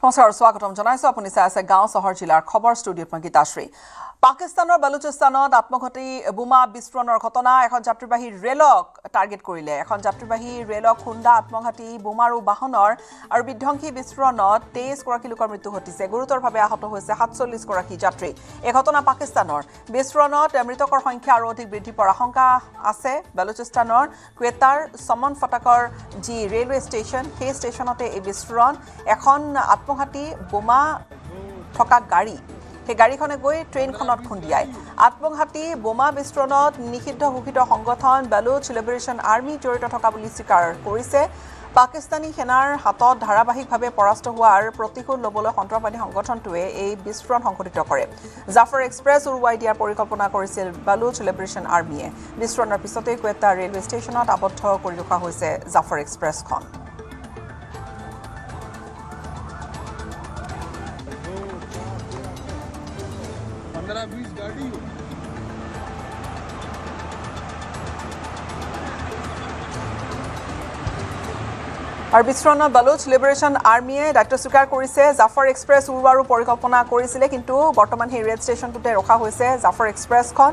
নমস্কাৰ স্বাগতম জনাইছো আপুনি চাই আছে গাঁও চহৰ জিলাৰ খবৰ ষ্টুডিঅ'ত মই গীতাশ্ৰী পাকিস্তানৰ বালুচিস্তানত আত্মঘাতী বোমা বিস্ফোৰণৰ ঘটনা এখন যাত্ৰীবাহী ৰেলক টাৰ্গেট কৰিলে এখন যাত্ৰীবাহী ৰেলক খুন্দা আত্মঘাতী বোমাৰু বাহনৰ আৰু বিধ্বংসী বিস্ফোৰণত 23 গৰাকী লোকৰ মৃত্যু ঘটিছে গুৰুতৰভাৱে আহত হৈছে 47 গৰাকী যাত্ৰী এই ঘটনা পাকিস্তানৰ বিস্ফোৰণত মৃতকৰ সংখ্যা আৰু অধিক বৃদ্ধি পোৱাৰ আশংকা আছে বালুচিস্তানৰ কুৱেটাৰ সমন ফটাকৰ যি ৰেলৱে ষ্টেচন সেই ষ্টেচনতে এই বিস্ফোৰণ এখন আত্মঘাতী বোমা থকা গাড়ী সেই গাড়ীখনে গৈ ট্ৰেইনখনত খুন্দিয়ায় আত্মঘাতী বোমা বিস্ফোৰণত নিষিদ্ধ ঘোষিত সংগঠন বালুচ লিবাৰেশ্যন আৰ্মি জড়িত থকা বুলি স্বীকাৰ কৰিছে পাকিস্তানী সেনাৰ হাতত ধাৰাবাহিকভাৱে পৰাস্ত হোৱাৰ প্ৰতিশোধ ল'বলৈ সন্ত্ৰাসবাদী সংগঠনটোৱে এই বিস্ফোৰণ সংঘটিত কৰে জাফৰ এক্সপ্ৰেছ উৰুৱাই দিয়াৰ পৰিকল্পনা কৰিছিল বালুচ লিবাৰেশ্যন আৰ্মিয়ে বিস্ফোৰণৰ পিছতেই কুৱেটা ৰেলৱে ষ্টেচনত আবদ্ধ কৰি ৰখা হৈছে জাফৰ এক্সপ্ৰেছখন আৰু বিস্ফোৰণত বালুচ লিবাৰেশ্যন আৰ্মিয়ে দায়িত্ব স্বীকাৰ কৰিছে জাফৰ এক্সপ্ৰেছ উৰুৱাৰো পৰিকল্পনা কৰিছিলে কিন্তু বৰ্তমান সেই ৰেল ষ্টেচনটোতে ৰখা হৈছে জাফৰ এক্সপ্ৰেছখন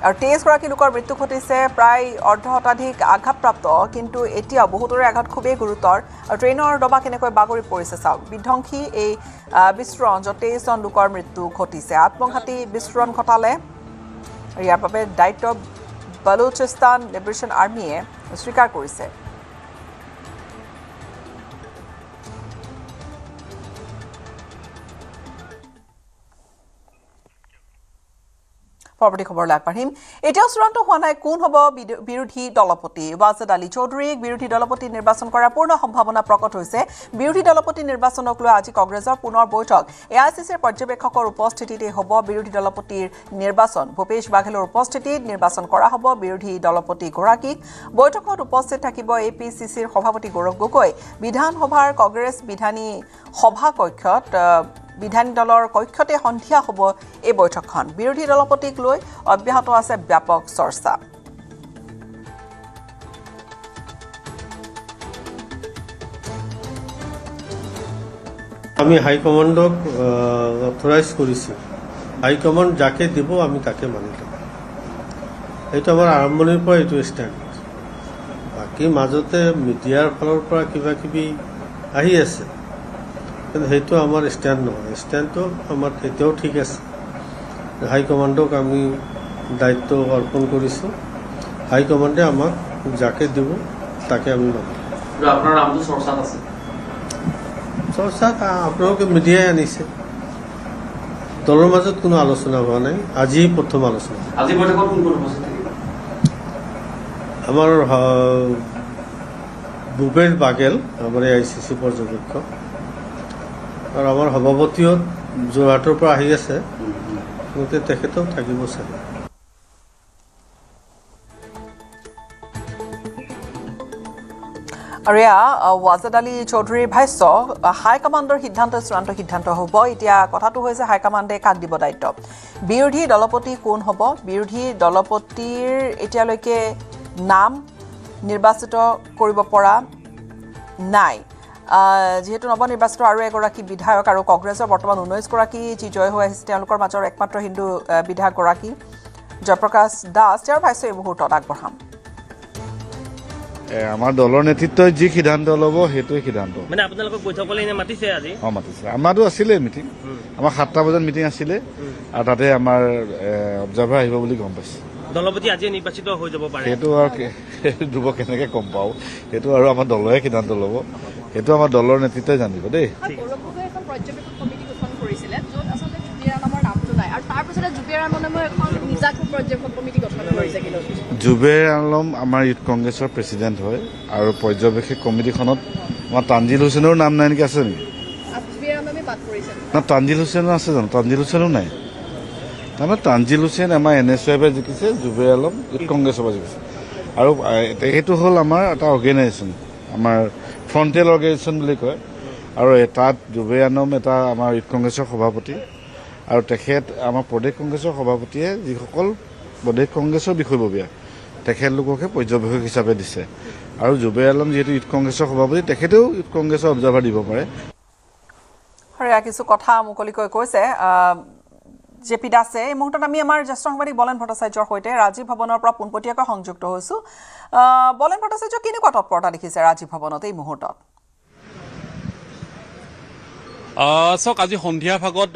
আৰু 23 গৰাকী লোকৰ মৃত্যু ঘটিছে প্ৰায় অৰ্ধ শতাধিক আঘাতপ্ৰাপ্ত কিন্তু এতিয়াও বহুতৰে আঘাত খুবেই গুৰুতৰ আৰু ট্ৰেইনৰ ডবা কেনেকৈ বাগৰি পৰিছে চাওক বিধ্বংসী এই বিস্ফোৰণ য'ত 23 জন লোকৰ মৃত্যু ঘটিছে আত্মঘাতী বিস্ফোৰণ ঘটালে আৰু ইয়াৰ বাবে দায়িত্ব বালুচিস্তান লিবাৰেশ্যন আৰ্মিয়ে স্বীকাৰ কৰিছে পৰৱৰ্তী খবৰলৈ আগবাঢ়িম এতিয়াও চূড়ান্ত হোৱা নাই কোন হ'ব বিৰোধী দলপতি ৱাজেদ আলী চৌধুৰীক বিৰোধী দলপতি নিৰ্বাচন কৰাৰ পূৰ্ণ সম্ভাৱনা প্ৰকট হৈছে বিৰোধী দলপতি নিৰ্বাচনক লৈ আজি কংগ্ৰেছৰ পুনৰ বৈঠক এআইচিচিৰ পৰ্যবেক্ষকৰ উপস্থিতিতে হ'ব বিৰোধী দলপতিৰ নিৰ্বাচন ভূপেশ বাঘেলৰ উপস্থিতিত নিৰ্বাচন কৰা হ'ব বিৰোধী দলপতি গৰাকীক বৈঠকত উপস্থিত থাকিব এপিচিচিৰ সভাপতি গৌৰৱ গগৈ বিধানসভাৰ কংগ্ৰেছ বিধানী সভা কক্ষত বিধানী দলৰ কক্ষতে সন্ধিয়া হ'ব এই বৈঠকখন বিৰোধী দলপতিক লৈ অব্যাহত আছে ব্যাপক চৰ্চা আমি হাইকমান্ডক অথৰাইজ কৰেছি হাইকমান্ড যাকে দিব আমি তাকে মানি ল'ম এইটো আমাৰ আৰম্ভণিৰ পৰা এইটো ষ্টেণ্ড বাকী মাজতে মিডিয়াৰ ফালৰ পৰা কিবা কিবি আহি আছে কিন্তু সেইটো আমাৰ ষ্টেণ্ড নহয় ষ্টেণ্ডটো আমাৰ এতিয়াও ঠিক আছে হাইকমান্ডক আমি দায়িত্ব অৰ্পণ কৰিছোঁ হাইকমান্ডে আমাক যাকে দিব তাকে আমি মানিম আপোনাৰ নামটো চৰ্চাত আছে চৰ্চাত আপোনালোকে মিডিয়াই আনিছে দলৰ মাজত কোনো আলোচনা হোৱা নাই আজি প্ৰথম আলোচনা আজি বৈঠকত কোন কোন উপস্থিত থাকিব আমাৰ ভূপেশ বাঘেল আমাৰ এআইচিচি পৰ্যবেক্ষক আৰু আমাৰ সভাপতিও যোৰহাটৰ পৰা আহি আছে গতিকে তেখেতেও থাকিব চাগে আৰু এয়া ৱাজেদ আলী চৌধুৰীৰ ভাষ্য হাইকমাণ্ডৰ সিদ্ধান্ত চূড়ান্ত সিদ্ধান্ত হ'ব এতিয়া কথাটো হৈছে হাইকমাণ্ডে কাক দিব দায়িত্ব বিৰোধী দলপতি কোন হ'ব বিৰোধী দলপতিৰ এতিয়ালৈকে নাম নিৰ্বাচিত কৰিব পৰা নাই যিহেতু নৱনিৰ্বাচিত আৰু এগৰাকী বিধায়ক আৰু কংগ্ৰেছৰ বৰ্তমান 19 গৰাকী যি জয় হৈ আহিছে তেওঁলোকৰ মাজৰ একমাত্ৰ হিন্দু বিধায়কগৰাকী জয়প্ৰকাশ দাস তেওঁৰ ভাষ্য এই মুহূৰ্তত আগবঢ়াম আমাৰ দলৰ নেতৃত্বই যি সিদ্ধান্ত ল'ব সেইটোৱে সিদ্ধান্ত মানে আপোনালোকক বৈঠকলৈ এনে মাতিছে আজি মাতিছে আমাৰতো আছিলে মিটিং আমাৰ 7টা বজাত মিটিং আছিলে আৰু তাতে আমাৰ অবজাৰ্ভাৰ আহিব বুলি গম পাইছে দলপতি আজি নিৰ্বাচিত হৈ যাব পাৰে সেইটো আৰু দিব কেনেকৈ গম পাওঁ সেইটো আৰু আমাৰ দলৰে সিদ্ধান্ত ল'ব সেইটো আমাৰ দলৰ নেতৃত্বই জানিব দেই জুবেৰ আলম আমাৰ ইউথ কংগ্ৰেছৰ প্ৰেচিডেণ্ট হয় আৰু পৰ্যবেক্ষক কমিটিখনত আমাৰ তানজিল হুছেইনৰ নাম নাই নেকি আছে নেকি না তানজিল হুছেইনো আছে জানো তানজিল হুছেইনো নাই তাৰমানে তানজিল হুছেইন আমাৰ NSYৰ জিকিছে জুবেৰ আলম ইউথ কংগ্ৰেছৰ পৰা জিকিছে আৰু সেইটো হ'ল আমাৰ এটা অৰ্গেনাইজেশ্যন আমাৰ ফ্ৰণ্টেল অৰ্গেনাইজেশ্যন বুলি কয় আৰু তাত জুবেৰ আলম এটা আমাৰ ইউথ কংগ্ৰেছৰ সভাপতি আৰু তেখেত আমাৰ প্ৰদেশ কংগ্ৰেছৰ সভাপতিয়ে যিসকল প্ৰদেশ কংগ্ৰেছৰ বিষয়ববীয়া তেখেতলোককে পৰ্যবেক্ষক হিচাপে দিছে আৰু জুবেৰ আলম যেহেতু ইউথ কংগ্ৰেছৰ সভাপতি তেখেতেও ইউথ কংগ্ৰেছৰ অবজাৰ্ভাৰ দিব পাৰে। কিছু কথা মুকলিকৈ কৈছে জে পি দাসে। এই মুহূৰ্তত আমি আমাৰ জ্যেষ্ঠ সাংবাদিক বলেন ভট্টাচাৰ্যৰ সৈতে ৰাজীৱ ভৱনৰ পৰা পোনপটীয়াকৈ সংযুক্ত হৈছোঁ। বলেন ভট্টাচাৰ্য, কেনেকুৱা তৎপৰতা দেখিছে ৰাজীৱ ভৱনত এই মুহূৰ্তত? চাওক, আজি সন্ধিয়া ভাগত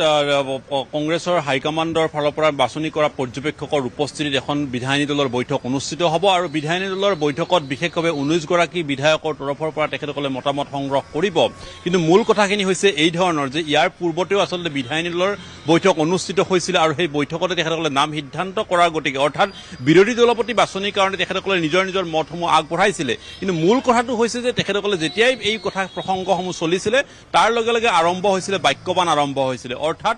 কংগ্ৰেছৰ হাইকমাণ্ডৰ ফালৰ পৰা বাছনি কৰা পৰ্যবেক্ষকৰ উপস্থিতিত এখন বিধায়িনী দলৰ বৈঠক অনুষ্ঠিত হ'ব আৰু বিধায়িনী দলৰ বৈঠকত বিশেষভাৱে 19 গৰাকী বিধায়কৰ তৰফৰ পৰা তেখেতসকলে মতামত সংগ্ৰহ কৰিব। কিন্তু মূল কথাখিনি হৈছে এই ধৰণৰ যে ইয়াৰ পূৰ্বতেও আচলতে বিধায়িনী দলৰ বৈঠক অনুষ্ঠিত হৈছিল আৰু সেই বৈঠকতে তেখেতসকলে নাম সিদ্ধান্ত কৰাৰ গতিকে অৰ্থাৎ বিৰোধী দলপতি বাছনিৰ কাৰণে তেখেতসকলে নিজৰ নিজৰ মতসমূহ আগবঢ়াইছিলে। কিন্তু মূল কথাটো হৈছে যে তেখেতসকলে যেতিয়াই এই কথা প্ৰসংগসমূহ চলিছিলে তাৰ লগে লগে আৰম্ভ হৈছিলে বাক্যবান আৰম্ভ হৈছিলে, অৰ্থাৎ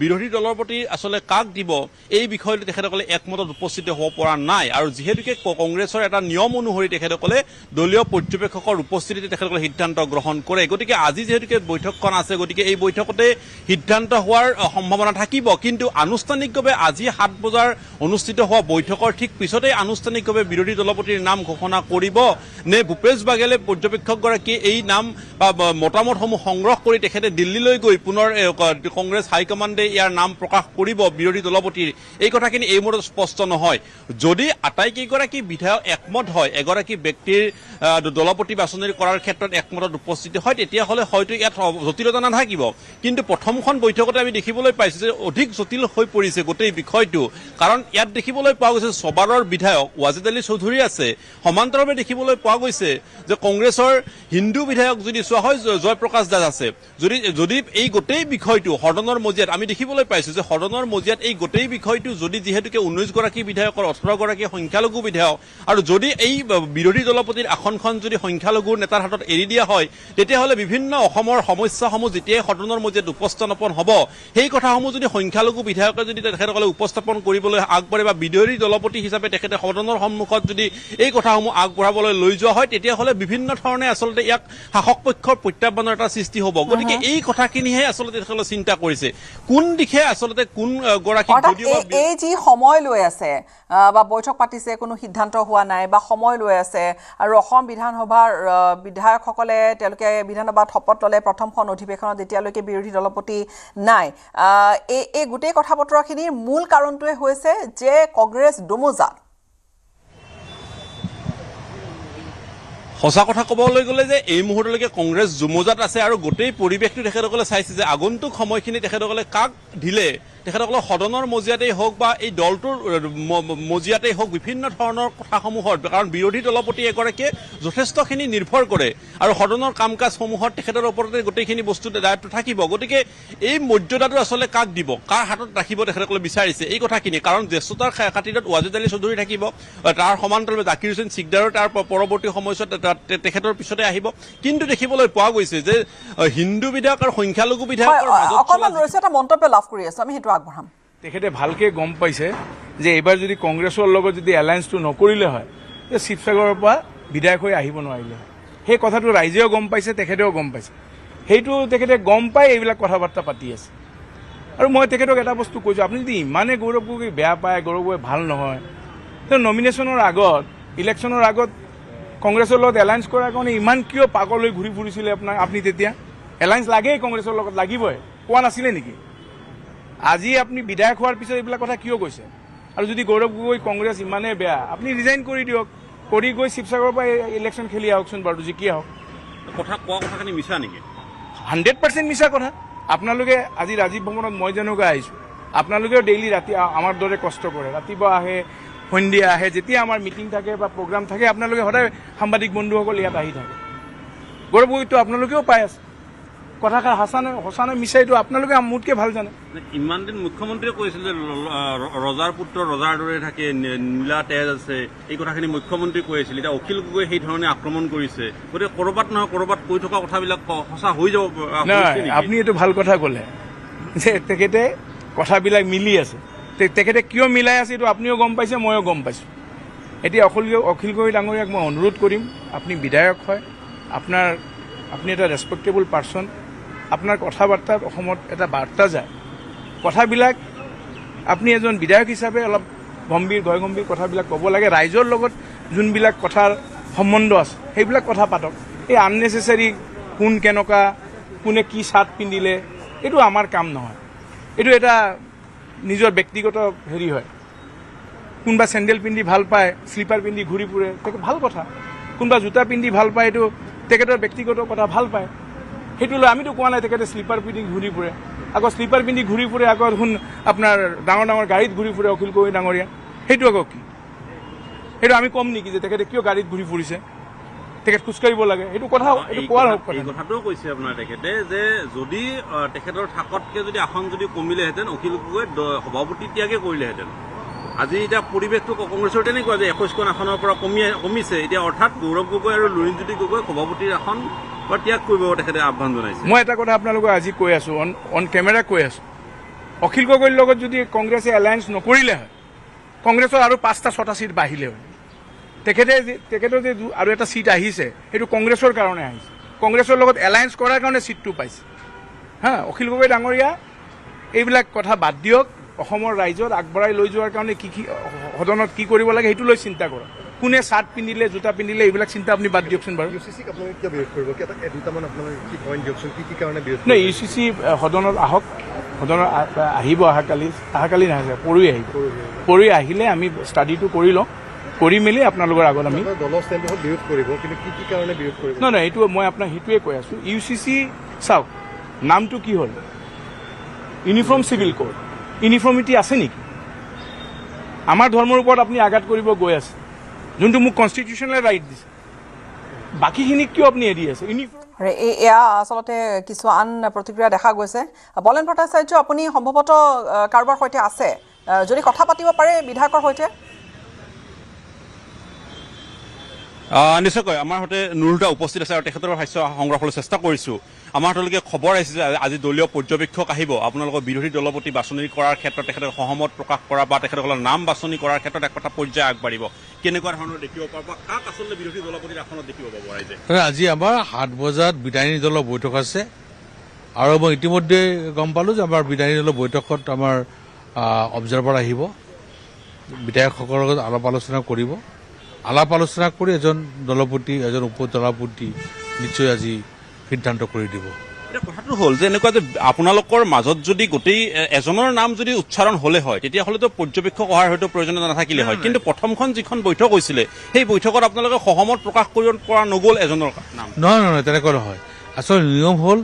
বিৰোধী দলৰ প্ৰতি আচলতে কাক দিব এই বিষয়টো তেখেতসকলে একমতত উপস্থিত হ'ব পৰা নাই। আৰু যিহেতুকে কংগ্ৰেছৰ এটা নিয়ম অনুসৰি তেখেতসকলে দলীয় পৰ্যবেক্ষকৰ উপস্থিতিতে তেখেতসকলে সিদ্ধান্ত গ্ৰহণ কৰে। গতিকে আজি যিহেতুকে বৈঠকখন আছে, গতিকে এই বৈঠকতে সিদ্ধান্ত হোৱাৰ সম্ভাৱনা থাকিব। কিন্তু আনুষ্ঠানিকভাৱে আজি 7 বজাৰ অনুষ্ঠিত হোৱা বৈঠকৰ ঠিক পিছতেই আনুষ্ঠানিকভাৱে বিৰোধী দলপতিৰ নাম ঘোষণা কৰিব নে ভূপেশ বাঘেলে পৰ্যবেক্ষকগৰাকীয়ে এই নাম বা মতামতসমূহ সংগ্ৰহ কৰি তেখেতে দিল্লীলৈ গৈ পুনৰ কংগ্ৰেছ হাইকমাণ্ডে ইয়াৰ নাম প্ৰকাশ কৰিব বিৰোধী দলপতিৰ, এই কথাখিনি এই মুহূৰ্তত স্পষ্ট নহয়। যদি আটাইকেইগৰাকী বিধায়ক একমত হয়, এগৰাকী ব্যক্তিৰ দলপতি বাছনি কৰাৰ ক্ষেত্ৰত একমতত উপস্থিত হয়, তেতিয়াহ'লে হয়তো ইয়াত জটিলতা নাথাকিব। কিন্তু প্ৰথমখন বৈঠকতে আমি দেখিবলৈ পাইছোঁ যে অধিক জটিল হৈ পৰিছে গোটেই বিষয়টো। কাৰণ ইয়াত দেখিবলৈ পোৱা গৈছে ছবাৰৰ বিধায়ক ৱাজিদ আলী চৌধুৰী আছে, সমান্তৰালভাৱে দেখিবলৈ পোৱা গৈছে যে কংগ্ৰেছৰ হিন্দু বিধায়ক যদি চোৱা হয় জয়প্ৰকাশ দাস আছে। যদি এই গোটেই বিষয়টো সদনৰ মজিয়াত আমি দেখিবলৈ পাইছোঁ যে সদনৰ মজিয়াত এই গোটেই বিষয়টো যদি যিহেতুকে 19 গৰাকী বিধায়কৰ 18 গৰাকী সংখ্যালঘু বিধায়ক আৰু যদি এই বিৰোধী দলপতিৰ আসনখন যদি সংখ্যালঘুৰ নেতাৰ হাতত এৰি দিয়া হয়, তেতিয়াহ'লে বিভিন্ন অসমৰ সমস্যাসমূহ যেতিয়াই সদনৰ মজিয়াত উপস্থাপন হ'ব, সেই কথাসমূহ যদি সংখ্যালঘু বিধায়কে যদি তেখেতসকলে উপস্থাপন কৰিবলৈ আগবাঢ়ে বা বিৰোধী দলপতি হিচাপে তেখেতে সদনৰ সন্মুখত যদি এই কথাসমূহ আগবঢ়াবলৈ লৈ যোৱা হয়, তেতিয়াহ'লে বিভিন্ন ধৰণে আচলতে ইয়াক শাসক পক্ষৰ প্ৰত্যাহ্বানৰ এটা সৃষ্টি হ'ব। গতিকে এই কথাখিনিহে আচলতে তেখেতসকলে চিন্তা কৰিছে কোন দিশে আচলতে কোন গৰাকী এই যি সময় লৈ আছে বা বৈঠক পাতিছে, কোনো সিদ্ধান্ত হোৱা নাই বা সময় লৈ আছে আৰু অসম বিধানসভাৰ বিধায়কসকলে তেওঁলোকে বিধানসভাত শপত ল'লে প্ৰথমখন অধিৱেশনত, যেতিয়ালৈকে বিৰোধী দলপতি নাই। এই গোটেই কথা বতৰাখিনিৰ মূল কাৰণটোৱে হৈছে যে কংগ্ৰেছ দুমোজাত। সঁচা কথা ক'বলৈ গ'লে যে এই মুহূৰ্তলৈকে কংগ্ৰেছ জুমোজাত আছে আৰু গোটেই পৰিৱেশটো তেখেতসকলে চাইছে যে আগন্তুক সময়খিনি তেখেতসকলে কাক দিলে তেখেতসকলৰ সদনৰ মজিয়াতেই হওক বা এই দলটোৰ মজিয়াতেই হওক বিভিন্ন ধৰণৰ কথাসমূহত, কাৰণ বিৰোধী দলপতি এগৰাকীয়ে যথেষ্টখিনি নিৰ্ভৰ কৰে আৰু সদনৰ কাম কাজসমূহত তেখেতৰ ওপৰতে গোটেইখিনি বস্তু দায়িত্ব থাকিব। গতিকে এই মৰ্যাদাটো আচলতে কাক দিব, কাৰ হাতত ৰাখিব তেখেতসকলে বিচাৰিছে এই কথাখিনি। কাৰণ জ্যেষ্ঠতাৰ খাতিৰত ৱাজিদ আলী চৌধুৰী থাকিব, তাৰ সমান্তৰালভাৱে জাকিৰ হুছেইন চিকদাৰো তাৰ পৰৱৰ্তী সময়ছোৱাত তেখেতৰ পিছতে আহিব। কিন্তু দেখিবলৈ পোৱা গৈছে যে হিন্দু বিধায়ক আৰু সংখ্যালঘু বিধায়কৰ মাজত এটা মন্তব্য লাভ কৰি আছো, আমি সেইটো আগবঢ়াম। তেখেতে ভালকৈ গম পাইছে যে এইবাৰ যদি কংগ্ৰেছৰ লগত যদি এলায়েন্সটো নকৰিলে হয়, যে শিৱসাগৰৰ পৰা বিধায়ক হৈ আহিব নোৱাৰিলে হয়। সেই কথাটো ৰাইজেও গম পাইছে, তেখেতেও গম পাইছে। সেইটো তেখেতে গম পাই এইবিলাক কথা বাৰ্তা পাতি আছে। আৰু মই তেখেতক এটা বস্তু কৈছোঁ, আপুনি যদি ইমানে গৌৰৱ গগৈ বেয়া পায়, গৌৰৱ গগৈ ভাল নহয়, তেওঁ নমিনেশ্যনৰ আগত, ইলেকশ্যনৰ আগত কংগ্ৰেছৰ লগত এলায়েন্স কৰাৰ কাৰণে ইমান কিয় পাগল হৈ ঘূৰি ফুৰিছিলে আপুনি তেতিয়া? এলায়েন্স লাগেই কংগ্ৰেছৰ লগত, লাগিবই, কোৱা নাছিলে নেকি? আজি আপুনি বিধায়ক হোৱাৰ পিছত এইবিলাক কথা কিয় কৈছে? আৰু যদি গৌৰৱ গগৈ কংগ্ৰেছ ইমানেই বেয়া, আপুনি ৰিজাইন কৰি দিয়ক, কৰি গৈ শিৱসাগৰৰ পৰা ইলেকশ্যন খেলি আহকচোন বাৰু, জিকি আহক। কথা কোৱা কথাখিনি মিছা নেকি? 100% মিছা কথা। আপোনালোকে আজি ৰাজীৱ ভৱনত মই যেনেকৈ আহিছোঁ, আপোনালোকেও ডেইলি ৰাতি আমাৰ দৰে কষ্ট কৰে, ৰাতিপুৱা আহে, সন্ধিয়া আহে, যেতিয়া আমাৰ মিটিং থাকে বা প্ৰগ্ৰাম থাকে আপোনালোকে সদায় সাংবাদিক বন্ধুসকল ইয়াত আহি থাকে। গৌৰৱ গগৈটো আপোনালোকেও পাই আছে। কথাষাৰ সঁচা নে মিছা এইটো আপোনালোকে মোতকৈ ভাল জানে। ইমান দিন মুখ্যমন্ত্ৰীয়ে কৈছিল যে ৰজাৰ পুত্ৰ ৰজাৰ দৰে থাকে, নীলা তেজ আছে, এই কথাখিনি মুখ্যমন্ত্ৰী কৈ আছিল। এতিয়া অখিল গগৈ সেই ধৰণে আক্ৰমণ কৰিছে। গতিকে ক'ৰবাত নহয় ক'ৰবাত কৈ থকা কথাবিলাক সঁচা হৈ যাব। নহয়, আপুনি এইটো ভাল কথা ক'লে যে তেখেতে কথাবিলাক মিলি আছে। তেখেতে কিয় মিলাই আছে এইটো আপুনিও গম পাইছে, ময়ো গম পাইছোঁ। এতিয়া অখিল গগৈ ডাঙৰীয়াক মই অনুৰোধ কৰিম, আপুনি বিধায়ক হয়, আপুনি এটা ৰেচপেক্টেবল পাৰ্চন, আপোনাৰ কথা বাৰ্তাত অসমত এটা বাৰ্তা যায়। কথাবিলাক আপুনি এজন বিধায়ক হিচাপে অলপ গম্ভীৰ কথাবিলাক ক'ব লাগে। ৰাইজৰ লগত যোনবিলাক কথাৰ সম্বন্ধ আছে সেইবিলাক কথা পাতক। এই আননেচেচাৰী কোন কেনেকুৱা, কোনে কি চাৰ্ট পিন্ধিলে, এইটো আমাৰ কাম নহয়। এইটো এটা নিজৰ ব্যক্তিগত হেৰি হয়। কোনোবা চেণ্ডেল পিন্ধি ভাল পায়, শ্লিপাৰ পিন্ধি ঘূৰি ফুৰে, ভাল কথা। কোনোবা জোতা পিন্ধি ভাল পায়, এইটো তেখেতৰ ব্যক্তিগত কথা, ভাল পায়। সেইটো লৈ আমিতো কোৱা নাই তেখেতে শ্লিপাৰ পিন্ধি ঘূৰি ফুৰে, আকৌ শ্লিপাৰ পিন্ধি ঘূৰি ফুৰে, আকৌ দেখোন আপোনাৰ ডাঙৰ ডাঙৰ গাড়ীত ঘূৰি ফুৰে অখিল গগৈ ডাঙৰীয়া। সেইটো আকৌ কি? সেইটো আমি ক'ম নেকি যে তেখেতে কিয় গাড়ীত ঘূৰি ফুৰিছে, তেখেত খোজকাঢ়িব লাগে? সেইটো কথা, এইটো কোৱাৰ হওক। এই কথাটোও কৈছে আপোনাৰ তেখেতে যে যদি তেখেতৰ থাকতকে যদি আসন যদি কমিলেহেঁতেন অখিল গগৈ সভাপতি ত্যাগে কৰিলেহেঁতেন। আজি এতিয়া পৰিৱেশটো কংগ্ৰেছৰ তেনেকুৱা যে 21খন আসনৰ পৰা কমিছে এতিয়া, অৰ্থাৎ গৌৰৱ গগৈ আৰু লুৰিণজ্যোতি গগৈ সভাপতিৰ আসন ত্যাগ কৰিব তেখেতে আহ্বান জনাইছে। মই এটা কথা আপোনালোকক আজি কৈ আছোঁ, অন কেমেৰা কৈ আছোঁ, অখিল গগৈৰ লগত যদি কংগ্ৰেছে এলায়েন্স নকৰিলে হয়, কংগ্ৰেছৰ আৰু 5-6টা চিট বাঢ়িলে হয়। তেখেতৰ যে আৰু এটা চিট আহিছে, সেইটো কংগ্ৰেছৰ কাৰণে আহিছে, কংগ্ৰেছৰ লগত এলায়েন্স কৰাৰ কাৰণে চিটটো পাইছে। অখিল গগৈ ডাঙৰীয়া এইবিলাক কথা বাদ দিয়ক, অসমৰ ৰাইজত আগবঢ়াই লৈ যোৱাৰ কাৰণে কি সদনত কি কৰিব লাগে সেইটো লৈ চিন্তা কৰক। কোনে চাৰ্ট পিন্ধিলে, জোতা পিন্ধিলে, এইবিলাক চিন্তা আপুনি বাদ দিয়কচোন বাৰু। নাই, UCC সদনত আহক, সদনত আহিব অহাকালি নাহে, পৰহি আহিব। পৰহি আহিলে আমি ষ্টাডিটো কৰি লওঁ, কৰি মেলি আপোনালোকৰ আগত আমি নহয়, এইটো মই আপোনাক সেইটোৱে কৈ আছোঁ। UCC চাওক, নামটো কি হ'ল? Uniform civil code. ইউনিফৰ্মিটি আছে নেকি? আমাৰ ধৰ্মৰ ওপৰত আপুনি আঘাত কৰিব গৈ আছে, যোনটো মোক কনষ্টিটিউচনেল ৰাইট দিছে। বাকীখিনিক কিয় আপুনি এৰি আছে? ইউনিফৰ্ম এয়া আচলতে কিছু আন প্ৰতিক্ৰিয়া দেখা গৈছে। বলেন ভট্টাচাৰ্য, আপুনি সম্ভৱতঃ কাৰোবাৰ সৈতে আছে, যদি কথা পাতিব পাৰে বিধায়কৰ সৈতে। নিশ্চয়কৈ আমাৰ সৈতে নুৰুদা উপস্থিত আছে আৰু তেখেতৰ ভাষ্য সংগ্ৰহ কৰিবলৈ চেষ্টা কৰিছোঁ। আমাৰ হাতলৈকে খবৰ আহিছে যে আজি দলীয় পৰ্যবেক্ষক আহিব, আপোনালোকৰ বিৰোধী দলপতি বাছনি কৰাৰ ক্ষেত্ৰত তেখেতে সহমত প্ৰকাশ কৰা বা তেখেতসকলৰ নাম বাছনি কৰাৰ ক্ষেত্ৰত একটা পৰ্যায় আগবাঢ়িব। কেনেকুৱা ধৰণৰ দেখিব পাব, কাক আচলতে বিৰোধী দলপতিৰ আসনত দেখিব পাব ৰাইজে? আজি আমাৰ 7 বজাত বিধায়িনী দলৰ বৈঠক আছে আৰু মই ইতিমধ্যে গম পালোঁ যে আমাৰ বিধায়িনী দলৰ বৈঠকত আমাৰ অবজাৰ্ভাৰ আহিব, বিধায়কসকলৰ লগত আলাপ আলোচনা কৰিব। আলাপ আলোচনা কৰি এজন দলপতি, এজন উপ দলপতি নিশ্চয় আজি সিদ্ধান্ত কৰি দিব। এতিয়া কথাটো হ'ল যে এনেকুৱা যে আপোনালোকৰ মাজত যদি গোটেই এজনৰ নাম যদি উচ্চাৰণ হ'লে হয়, তেতিয়াহ'লেতো পৰ্যবেক্ষক অহাৰ হয়তো প্ৰয়োজনীয়তা নাথাকিলে হয়। কিন্তু প্ৰথমখন যিখন বৈঠক হৈছিলে, সেই বৈঠকত আপোনালোকে সহমত প্ৰকাশ কৰা নগ'ল এজনৰ নাম। নহয়, তেনেকুৱা নহয়। আচলতে নিয়ম হ'ল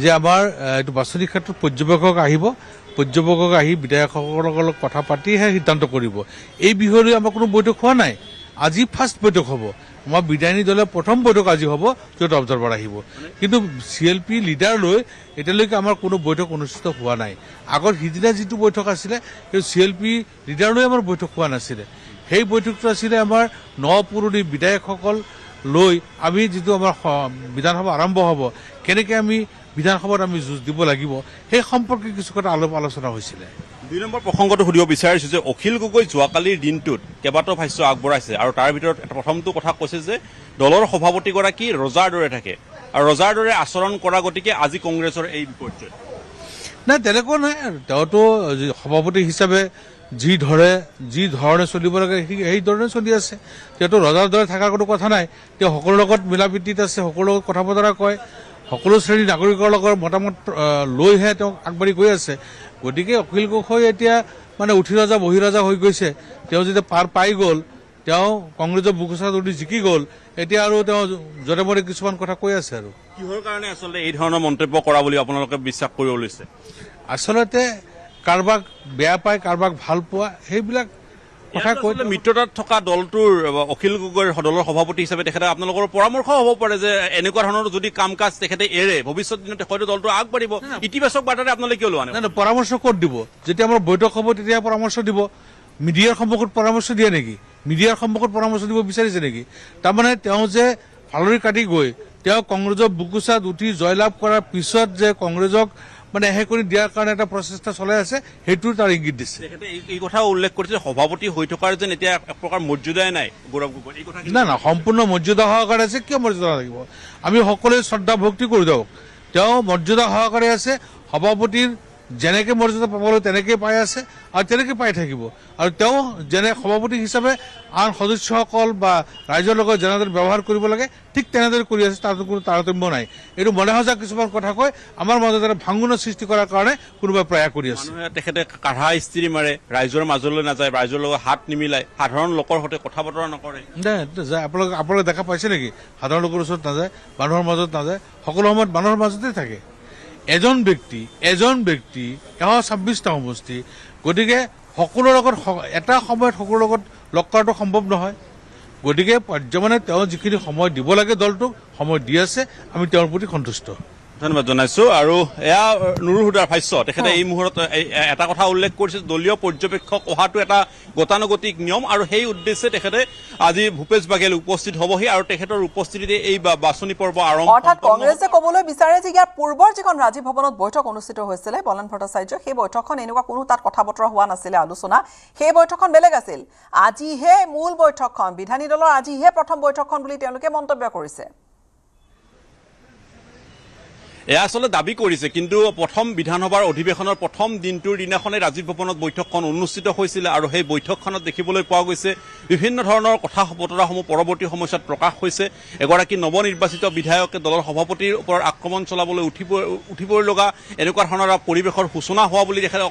যে আমাৰ এইটো বাছনিৰ ক্ষেত্ৰত পৰ্যবেক্ষক আহিব, পৰ্যবেক্ষক আহি বিধায়কসকলৰ লগত কথা পাতিহে সিদ্ধান্ত কৰিব। এই বিষয়ে লৈ আমাৰ কোনো বৈঠক হোৱা নাই। আজি ফাৰ্ষ্ট বৈঠক হ'ব, আমাৰ বিধায়িনী দলৰ প্ৰথম বৈঠক আজি হ'ব, য'ত অবজাৰ্ভাৰ আহিব। কিন্তু CLP লিডাৰ লৈ এতিয়ালৈকে আমাৰ কোনো বৈঠক অনুষ্ঠিত হোৱা নাই। আগত সিদিনা যিটো বৈঠক আছিলে, সেই CLP লিডাৰ লৈ আমাৰ বৈঠক হোৱা নাছিলে। সেই বৈঠকটো আছিলে আমাৰ নপুৰণি বিধায়কসকল লৈ আমি যিটো আমাৰ বিধানসভা আৰম্ভ হ'ব, কেনেকৈ আমি বিধানসভাত আমি যুঁজ দিব লাগিব, সেই সম্পৰ্কে কিছু কথা আলোচনা হৈছিলে। 2 নম্বৰ প্ৰসংগটো সুধিব বিচাৰিছোঁ যে অখিল গগৈ যোৱাকালিৰ দিনটোত কেইবাটাও ভাষ্য আগবঢ়াইছে আৰু তাৰ ভিতৰত প্ৰথমটো কথা কৈছে যে দলৰ সভাপতিগৰাকী ৰজাৰ দৰে থাকে আৰু ৰজাৰ দৰে আচৰণ কৰা, গতিকে আজি কংগ্ৰেছৰ এই বিপৰ্যয়। নাই, তেনেকুৱা নাই। তেওঁতো সভাপতি হিচাপে যি ধৰণে চলিব লাগে সেই ধৰণে চলি আছে। তেওঁতো ৰজাৰ দৰে থকাৰ কোনো কথা নাই। তেওঁ সকলোৰ লগত মিলা প্ৰীতিত আছে, সকলোৰ লগত কথা বতৰা কয়, সকলো শ্ৰেণীৰ নাগৰিকৰ লগত মতামত লৈহে তেওঁ আগবাঢ়ি গৈ আছে। গতিকে অখিল গগৈ এতিয়া মানে উঠি ৰজা বহি ৰজা হৈ গৈছে। তেওঁ যেতিয়া পাৰ পাই গ'ল, তেওঁ কংগ্ৰেছৰ বুকুচাত উঠি জিকি গ'ল, এতিয়া আৰু তেওঁ য'তে মতে কিছুমান কথা কৈ আছে। আৰু কিহৰ কাৰণে আচলতে এই ধৰণৰ মন্তব্য কৰা বুলি আপোনালোকে বিশ্বাস কৰিব লৈছে? আচলতে কাৰোবাক বেয়া পায়, কাৰোবাক ভাল পোৱা, সেইবিলাক কথা কৈ মিত্ৰতাত থকা দলটোৰ অখিল গগৈৰ দলৰ সভাপতি হিচাপে তেখেতে আপোনালোকৰ পৰামৰ্শ হ'ব পাৰে যে এনেকুৱা ধৰণৰ যদি কাম কাজ তেখেতে এৰে, ভৱিষ্যত দিনত হয়তো দলটো আগবাঢ়িব। ইতিবাচক বাৰ্তাৰে আপোনালোকে কিয় লোৱা নাই? নাই, পৰামৰ্শ ক'ত দিব? যেতিয়া আমাৰ বৈঠক হ'ব তেতিয়া পৰামৰ্শ দিব। মিডিয়াৰ সন্মুখত পৰামৰ্শ দিয়ে নেকি? মিডিয়াৰ সন্মুখত পৰামৰ্শ দিব বিচাৰিছে নেকি? তাৰমানে তেওঁ যে ফালৰি কাটি গৈ তেওঁ কংগ্ৰেছৰ বুকুচাত উঠি জয়লাভ কৰাৰ পিছত যে কংগ্ৰেছক মানে শেষ কৰি দিয়াৰ কাৰণে এটা প্ৰচেষ্টা চলাই আছে, সেইটোৰ তাৰ ইংগিত দিছে। তেখেতে এই কথাও উল্লেখ কৰিছে সভাপতি হৈ থকাৰ যেন এতিয়া এক প্ৰকাৰ মৰ্যাদাই নাই গৌৰৱ গগৈ। এই কথা না, সম্পূৰ্ণ মৰ্যাদা সহকাৰে আছে। কিয় মৰ্যাদা লাগিব? আমি সকলোৱে শ্ৰদ্ধা ভক্তি কৰি দিয়ক। তেওঁ মৰ্যাদা সহকাৰে আছে। সভাপতিৰ যেনেকৈ মৰ্যাদা পাবলৈ তেনেকৈ পাই আছে আৰু তেনেকৈ পাই থাকিব আৰু তেওঁ যেনে সভাপতি হিচাপে আন সদস্যসকল বা ৰাইজৰ লগত যেনেদৰে ব্যৱহাৰ কৰিব লাগে ঠিক তেনেদৰে কৰি আছে, তাতো কোনো তাৰতম্য নাই। এইটো মনে সজা কিছুমান কথা কৈ আমাৰ মাজত এটা ভাঙোনৰ সৃষ্টি কৰাৰ কাৰণে কোনোবাই প্ৰয়াস কৰি আছে। মানুহে তেখেতে কাঢ়া ইস্ত্ৰি মাৰে, ৰাইজৰ মাজলৈ নাযায়, ৰাইজৰ লগত হাত নিমিলায়, সাধাৰণ লোকৰ সৈতে কথা বতৰা নকৰে। যায় আপোনালোকে দেখা পাইছে নেকি? সাধাৰণ লোকৰ ওচৰত নাযায়, মানুহৰ মাজত নাযায়, সকলো সময়ত মানুহৰ মাজতে থাকে। এজন ব্যক্তি 126টা সমষ্টি, গতিকে সকলোৰ লগত এটা সময়ত সকলোৰ লগত লগ কৰাটো সম্ভৱ নহয়। গতিকে পৰ্যায়ক্ৰমে তেওঁ যিখিনি সময় দিব লাগে দলটোক সময় দি আছে, আমি তেওঁৰ প্ৰতি সন্তুষ্ট। ধন্যবাদ জনাইছো। আৰু এয়া নুৰুল হুদাৰ ভাষ্য। তেখেতে এই মুহূৰ্তত এটা কথা উল্লেখ কৰিছে, দলীয় পৰ্যবেক্ষক অহাটো এটা গতানুগতিক নিয়ম আৰু সেই উদ্দেশ্যে তেখেতে আজি ভূপেশ বাঘেল উপস্থিত হ'বহি আৰু তেখেতৰ উপস্থিতিতে এই বাছনি পৰ্ব আৰম্ভ। অৰ্থাৎ কংগ্ৰেছে ক'বলৈ বিচাৰে যে ইয়াৰ পূৰ্বৰ যিখন ৰাজীৱ ভৱনত বৈঠক অনুষ্ঠিত হৈছিলে বলেন ভট্টাচাৰ্য, সেই বৈঠকখন এনেকুৱা কোনো তাত কথা বতৰা হোৱা নাছিলে, আলোচনা, সেই বৈঠকখন বেলেগ আছিল। আজিহে মূল বৈঠকখন, বিধায়ী দলৰ আজিহে প্ৰথম বৈঠকখন বুলি তেওঁলোকে মন্তব্য কৰিছে। এয়া আচলতে দাবী কৰিছে, কিন্তু প্ৰথম বিধানসভাৰ অধিৱেশনৰ প্ৰথম দিনটোৰ দিনাখনে ৰাজীৱ ভৱনত বৈঠকখন অনুষ্ঠিত হৈছিলে আৰু সেই বৈঠকখনত দেখিবলৈ পোৱা গৈছে বিভিন্ন ধৰণৰ কথা বতৰাসমূহ পৰৱৰ্তী সময়ছোৱাত প্ৰকাশ হৈছে। এগৰাকী নৱনিৰ্বাচিত বিধায়কে দলৰ সভাপতিৰ ওপৰত আক্ৰমণ চলাবলৈ উঠিবই লগা এনেকুৱা ধৰণৰ পৰিৱেশৰ সূচনা হোৱা বুলি তেখেতে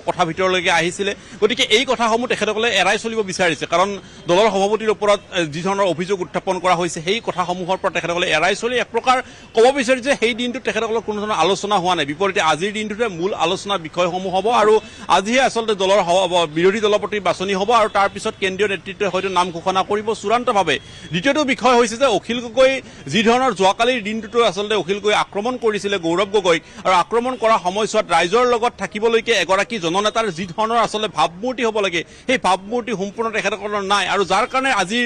কথা ভিতৰলৈকে আহিছিলে। গতিকে এই কথাসমূহ তেখেতসকলে এৰাই চলিব বিচাৰিছে, কাৰণ দলৰ সভাপতিৰ ওপৰত যি ধৰণৰ অভিযোগ উত্থাপন কৰা হৈছে সেই কথাসমূহৰ পৰা তেখেতসকলে এৰাই চলি এক প্ৰকাৰ ক'ব বিচাৰিছে যে সেই দিনটোত তেখেতসকলৰ কোনো ধৰণৰ আলোচনা হোৱা নাই। বিপৰীতে আজিৰ দিনটোতে মূল আলোচনাৰ বিষয়সমূহ হ'ব আৰু আজিহে আচলতে দলৰ বিৰোধী দলপতি বাছনি হ'ব আৰু তাৰ পিছত কেন্দ্ৰীয় নেতৃত্বই হয়তো নাম ঘোষণা কৰিব চূড়ান্তভাৱে। দ্বিতীয়টো বিষয় হৈছে যে অখিল গগৈ যি ধৰণৰ যোৱাকালিৰ দিনটোতো আচলতে অখিল গগৈ আক্ৰমণ কৰিছিলে গৌৰৱ গগৈক, আৰু আক্ৰমণ কৰা সময়ছোৱাত ৰাইজৰ লগত থাকিবলৈকে এগৰাকী জননেতাৰ যি ধৰণৰ আচলতে ভাৱমূৰ্তি হ'ব লাগে সেই ভাৱমূৰ্তি সম্পূৰ্ণ তেখেতসকলৰ নাই, আৰু যাৰ কাৰণে আজিৰ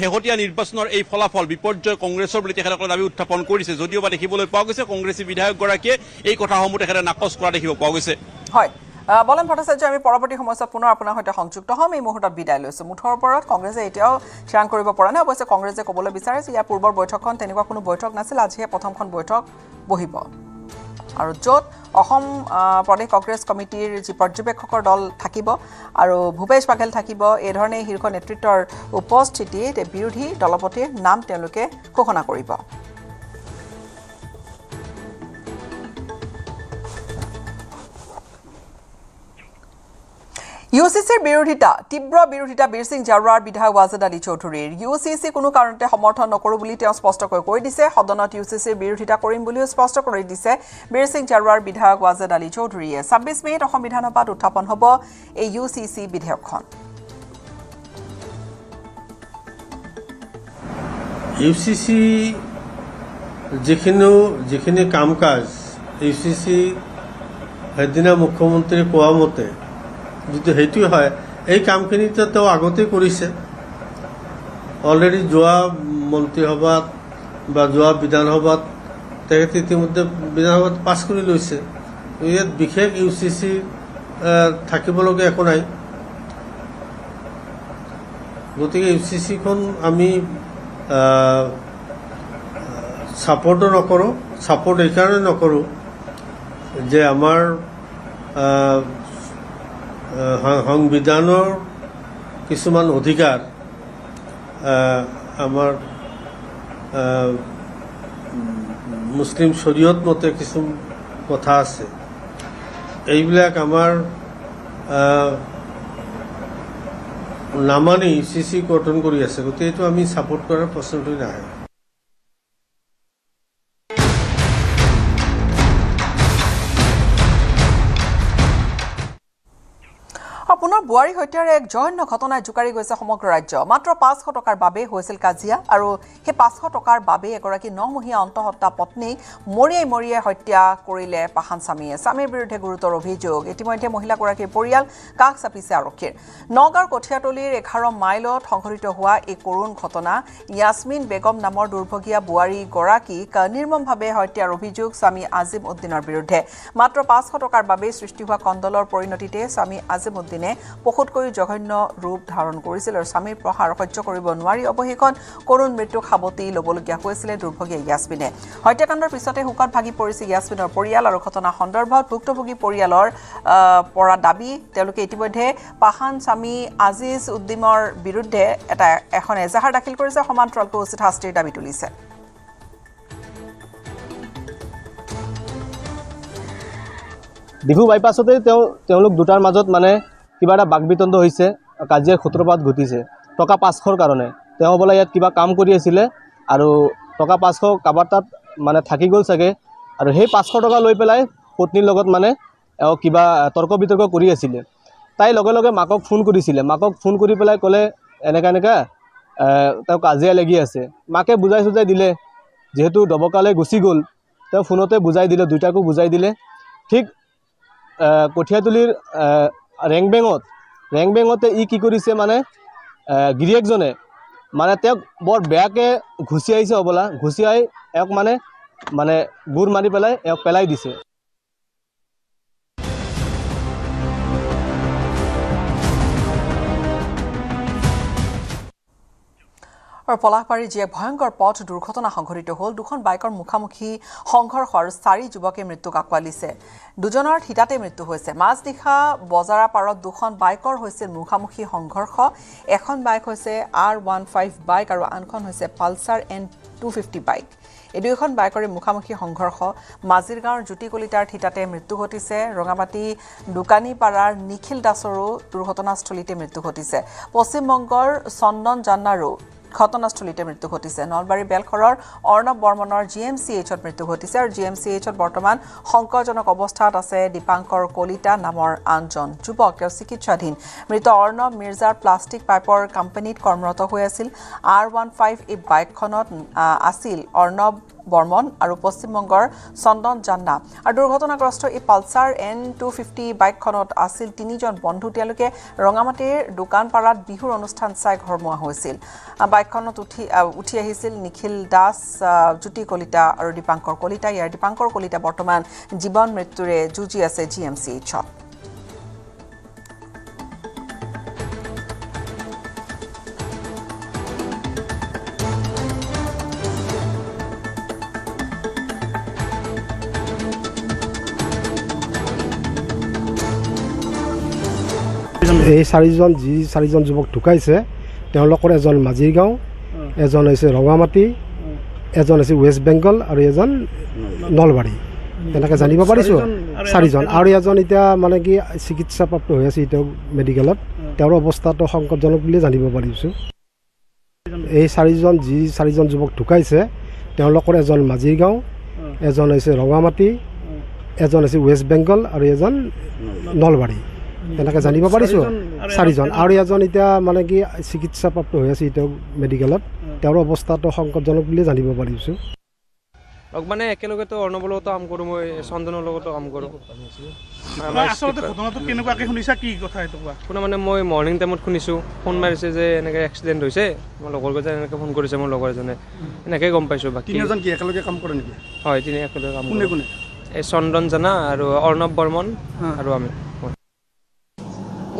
শেহতীয়া নিৰ্বাচনৰ এই ফলাফল বিপৰ্যয় কংগ্ৰেছৰ বুলি তেখেতসকলে দাবী উত্থাপন কৰিছে। যদিওবা দেখিবলৈ পোৱা গৈছে কংগ্ৰেছী বিধায়কগৰাকীয়ে এই কথাসমূহ তেখেতে নাকচ কৰা দেখিব পোৱা গৈছে। হয়, বলেন ভট্টাচাৰ্য, আমি পৰৱৰ্তী সময়ছোৱাত পুনৰ আপোনাৰ সৈতে সংযুক্ত হ'ম। এই মুহূৰ্তত বিদায় লৈছোঁ। মুঠৰ ওপৰত কংগ্ৰেছে এতিয়াও থিৰাং কৰিব পৰা নাই। অৱশ্যে কংগ্ৰেছে ক'বলৈ বিচাৰে যে ইয়াৰ পূৰ্বৰ বৈঠকখন তেনেকুৱা কোনো বৈঠক নাছিল, আজিহে প্ৰথমখন বৈঠক বহিব আৰু য'ত অসম প্ৰদেশ কংগ্ৰেছ কমিটিৰ যি পৰ্যবেক্ষকৰ দল থাকিব আৰু ভূপেশ বাঘেল থাকিব, এই ধৰণে শীৰ্ষ নেতৃত্বৰ উপস্থিতিত বিৰোধী দলপতিৰ নাম তেওঁলোকে ঘোষণা কৰিব। ইউচিচিৰ বিৰোধিতা, তীব্ৰ বিৰোধিতা বীৰ সিং জাৰোৱাৰ বিধায়ক ৱাজেদ আলী চৌধুৰীৰ। ইউচিচি কোনো কাৰণতে সমৰ্থন নকৰোঁ বুলি তেওঁ স্পষ্টকৈ কৈ দিছে। সদনত ইউচিচিৰ বিৰোধিতা কৰিম বুলিও স্পষ্ট কৰি দিছে বীৰ সিং জাৰোৱাৰ বিধায়ক ৱাজেদ আলী চৌধুৰীয়ে। 26 মে'ত অসম বিধানসভাত উত্থাপন হ'ব এই ইউচিচি বিধেয়কখন। ইউচিচি যিখিনি কাম কাজ ইউচিচি সেইদিনা মুখ্যমন্ত্ৰীয়ে কোৱা মতে যদি সেইটো হয়, এই কামখিনিতো তেওঁ আগতেই কৰিছে। অলৰেডি যোৱা মন্ত্ৰীসভাত বা যোৱা বিধানসভাত তেখেতে ইতিমধ্যে বিধানসভাত পাছ কৰি লৈছে। ইয়াত বিশেষ ইউচিচি থাকিবলগীয়া একো নাই। গতিকে ইউচিচিখন আমি ছাপৰ্টো নকৰোঁ। ছাপৰ্ট এইকাৰণে নকৰোঁ যে আমাৰ সংবিধানৰ কিছুমান অধিকাৰ, আমাৰ মুছলিম শৰীয়ত মতে কিছু কথা আছে, এইবিলাক আমাৰ নামানি ইউচিচি গঠন কৰি আছে। গতিকে এইটো আমি ছাপৰ্ট কৰাৰ প্ৰশ্নটোই নাহে। পুনৰ বোৱাৰী হত্যাৰ এক জঘন্য ঘটনাই জোকাৰি গৈছে সমগ্ৰ ৰাজ্য। মাত্ৰ 500 টকাৰ বাবে হৈছিল কাজিয়া, আৰু সেই 500 টকাৰ বাবে এগৰাকী 9মহীয়া অন্তঃসত্ত্বা পত্নীক মৰিয়াই হত্যা কৰিলে পাহান স্বামীয়ে। স্বামীৰ বিৰুদ্ধে গুৰুতৰ অভিযোগ। ইতিমধ্যে মহিলাগৰাকীৰ পৰিয়াল কাষ চাপিছে আৰক্ষীৰ। নগাঁৱৰ কঠীয়াতলীৰ 11 মাইলত সংঘটিত হোৱা এই কৰুণ ঘটনা। ইয়াছমিন বেগম নামৰ দুৰ্ভগীয়া বোৱাৰীগৰাকীক নিৰ্মমভাৱে হত্যাৰ অভিযোগ স্বামী আজিম উদ্দিনৰ বিৰুদ্ধে। মাত্ৰ 500 টকাৰ বাবে সৃষ্টি হোৱা কণ্ডলৰ পৰিণতিতে স্বামী আজিম উদ্দিনে পশুতকৈ জঘন্য ৰূপ ধাৰণ কৰিছিল আৰু স্বামীৰ প্ৰহাৰ সহ্য কৰিব নোৱাৰি অৱশেষত কৰুণ মৃত্যুক সাৱটি ল'বলগীয়া হৈছিল দুৰ্ভগী য়াসমিনে হত্যাকাণ্ডৰ পিছতে শোকত ভাগি পৰিছে য়াসমিনৰ পৰিয়াল আৰু ঘটনা সন্দৰ্ভত ভুক্তভোগী পৰিয়ালৰ পৰা দাবী তেওঁলোকে ইতিমধ্যে পাহান স্বামী আজিজ উদ্দিমৰ বিৰুদ্ধে এখন এজাহাৰ দাখিল কৰিছে সমান্তৰালকৈ উচিত শাস্তিৰ দাবী তুলিছে ডিফু বাইপাছতে তেওঁলোক দুটাৰ মাজত মানে কিবা এটা বাকবিতণ্ড হৈছে কাজিয়াৰ সূত্ৰপাত ঘটিছে টকা 500ৰ কাৰণে তেওঁ বোলে ইয়াত কিবা কাম কৰি আছিলে আৰু টকা 500 কাবাৰ তাত মানে থাকি গ'ল চাগে আৰু সেই 500 টকা লৈ পেলাই পত্নীৰ লগত মানে কিবা তৰ্ক বিতৰ্ক কৰি আছিলে তাই লগে লগে মাকক ফোন কৰিছিলে মাকক ফোন কৰি পেলাই ক'লে এনেকা তেওঁ কাজিয়া লাগি আছে মাকে বুজাই সুজাই দিলে যেহেতু দবকালে গুচি গ'ল তেওঁ ফোনতে বুজাই দিলে দুইটাকো বুজাই দিলে ঠিক কঠিয়াতুলিৰ ৰেংবেঙতে ই কি কৰিছে মানে গিৰিয়েকজনে মানে তেওঁক বৰ বেয়াকৈ ঘুচি আহিছে হ'বলা ঘুচি আহি এওক মানে গুৰ মাৰি পেলাই এওক পেলাই দিছে আৰু পলাশবাৰীৰ যি এক ভয়ংকৰ পথ দুৰ্ঘটনা সংঘটিত হ'ল দুখন বাইকৰ মুখামুখি সংঘৰ্ষৰ 4 যুৱকে মৃত্যুক আঁকোৱালিছে দুজনৰ থিতাতে মৃত্যু হৈছে মাজনিশা বজাৰা পাৰত দুখন বাইকৰ হৈছিল মুখামুখি সংঘৰ্ষ এখন বাইক হৈছে R15 বাইক আৰু আনখন হৈছে পালচাৰ N250 বাইক এই দুয়োখন বাইকৰে মুখামুখি সংঘৰ্ষ মাজিৰগাঁৱৰ জ্যোতি কলিতাৰ থিতাতে মৃত্যু ঘটিছে ৰঙামাটি দোকানীপাৰাৰ নিখিল দাসৰো দুৰ্ঘটনাস্থলীতে মৃত্যু ঘটিছে পশ্চিমবংগৰ চন্দন জান্নাৰো ঘটনাস্থলীতে মৃত্যু ঘটিছে নলবাৰী বেলখৰৰ অৰ্ণৱ বৰ্মনৰ GMCHত মৃত্যু ঘটিছে আৰু GMCHত বৰ্তমান সংকটজনক অৱস্থাত আছে দীপাংকৰ কলিতা নামৰ আনজন যুৱক তেওঁ চিকিৎসাধীন মৃত অৰ্ণৱ মিৰ্জাৰ প্লাষ্টিক পাইপৰ কোম্পানীত কৰ্মৰত হৈ আছিল R15 এই বাইকখনত আছিল অৰ্ণৱ বৰ্মন আৰু পশ্চিমবংগৰ চন্দন জান্না আৰু দুৰ্ঘটনাগ্ৰস্ত এই পালচাৰ N250 বাইকখনত আছিল 3জন বন্ধু তেওঁলোকে ৰঙামাটিৰ দোকানপাৰাত বিহুৰ অনুষ্ঠান চাই ঘৰমুৱা হৈছিল বাইকখনত উঠি আহিছিল নিখিল দাস জ্যোতি কলিতা আৰু দীপাংকৰ কলিতা ইয়াৰ দীপাংকৰ কলিতা বৰ্তমান জীৱন মৃত্যুৰে যুঁজি আছে GMCHত এই চাৰিজন যুৱক ঢুকাইছে তেওঁলোকৰ এজন মাজিৰগাঁও এজন হৈছে ৰঙামাটি এজন হৈছে ৱেষ্ট বেংগল আৰু এজন নলবাৰী তেনেকৈ জানিব পাৰিছোঁ 4জন আৰু এজন এতিয়া মানে কি চিকিৎসাপ্ৰাপ্ত হৈ আছে এতিয়া মেডিকেলত তেওঁৰ অৱস্থাটো সংকটজনক বুলি জানিব পাৰিছোঁ এই চাৰিজন যুৱক ঢুকাইছে তেওঁলোকৰ এজন মাজিৰগাঁও এজন হৈছে ৰঙামাটি এজন হৈছে ৱেষ্ট বেংগল আৰু এজন নলবাৰী তেনেকৈ জানিব পাৰিছোঁ 4জন আৰু এজন এতিয়া মানে কি চিকিৎসাপ্ৰাপ্ত হৈ আছে এতিয়া মেডিকেলত তেওঁৰ অৱস্থাটো সংকটজনক বুলি জানিব পাৰিছোঁ মানে একেলগেতো অৰ্ণৱৰ লগতো কাম কৰোঁ মই চন্দনৰ লগতো কাম কৰোঁ আচলতে ঘটনাটো কেনেকুৱাকৈ শুনিছা কি কথা এইটো কোৱা শুনা মানে মই মৰ্ণিং টাইমত শুনিছোঁ ফোন মাৰিছে যে এনেকৈ এক্সিডেণ্ট হৈছে মোৰ লগৰকেইটাই এনেকৈ ফোন কৰিছে মোৰ লগৰ এজনে এনেকৈ গম পাইছোঁ বাকী 3জন কি একেলগে কাম কৰে নেকি হয় তিনি একেলগে কাম কোনে কোনে এই চন্দন জানা আৰু অৰ্ণৱ বৰ্মন আৰু আমি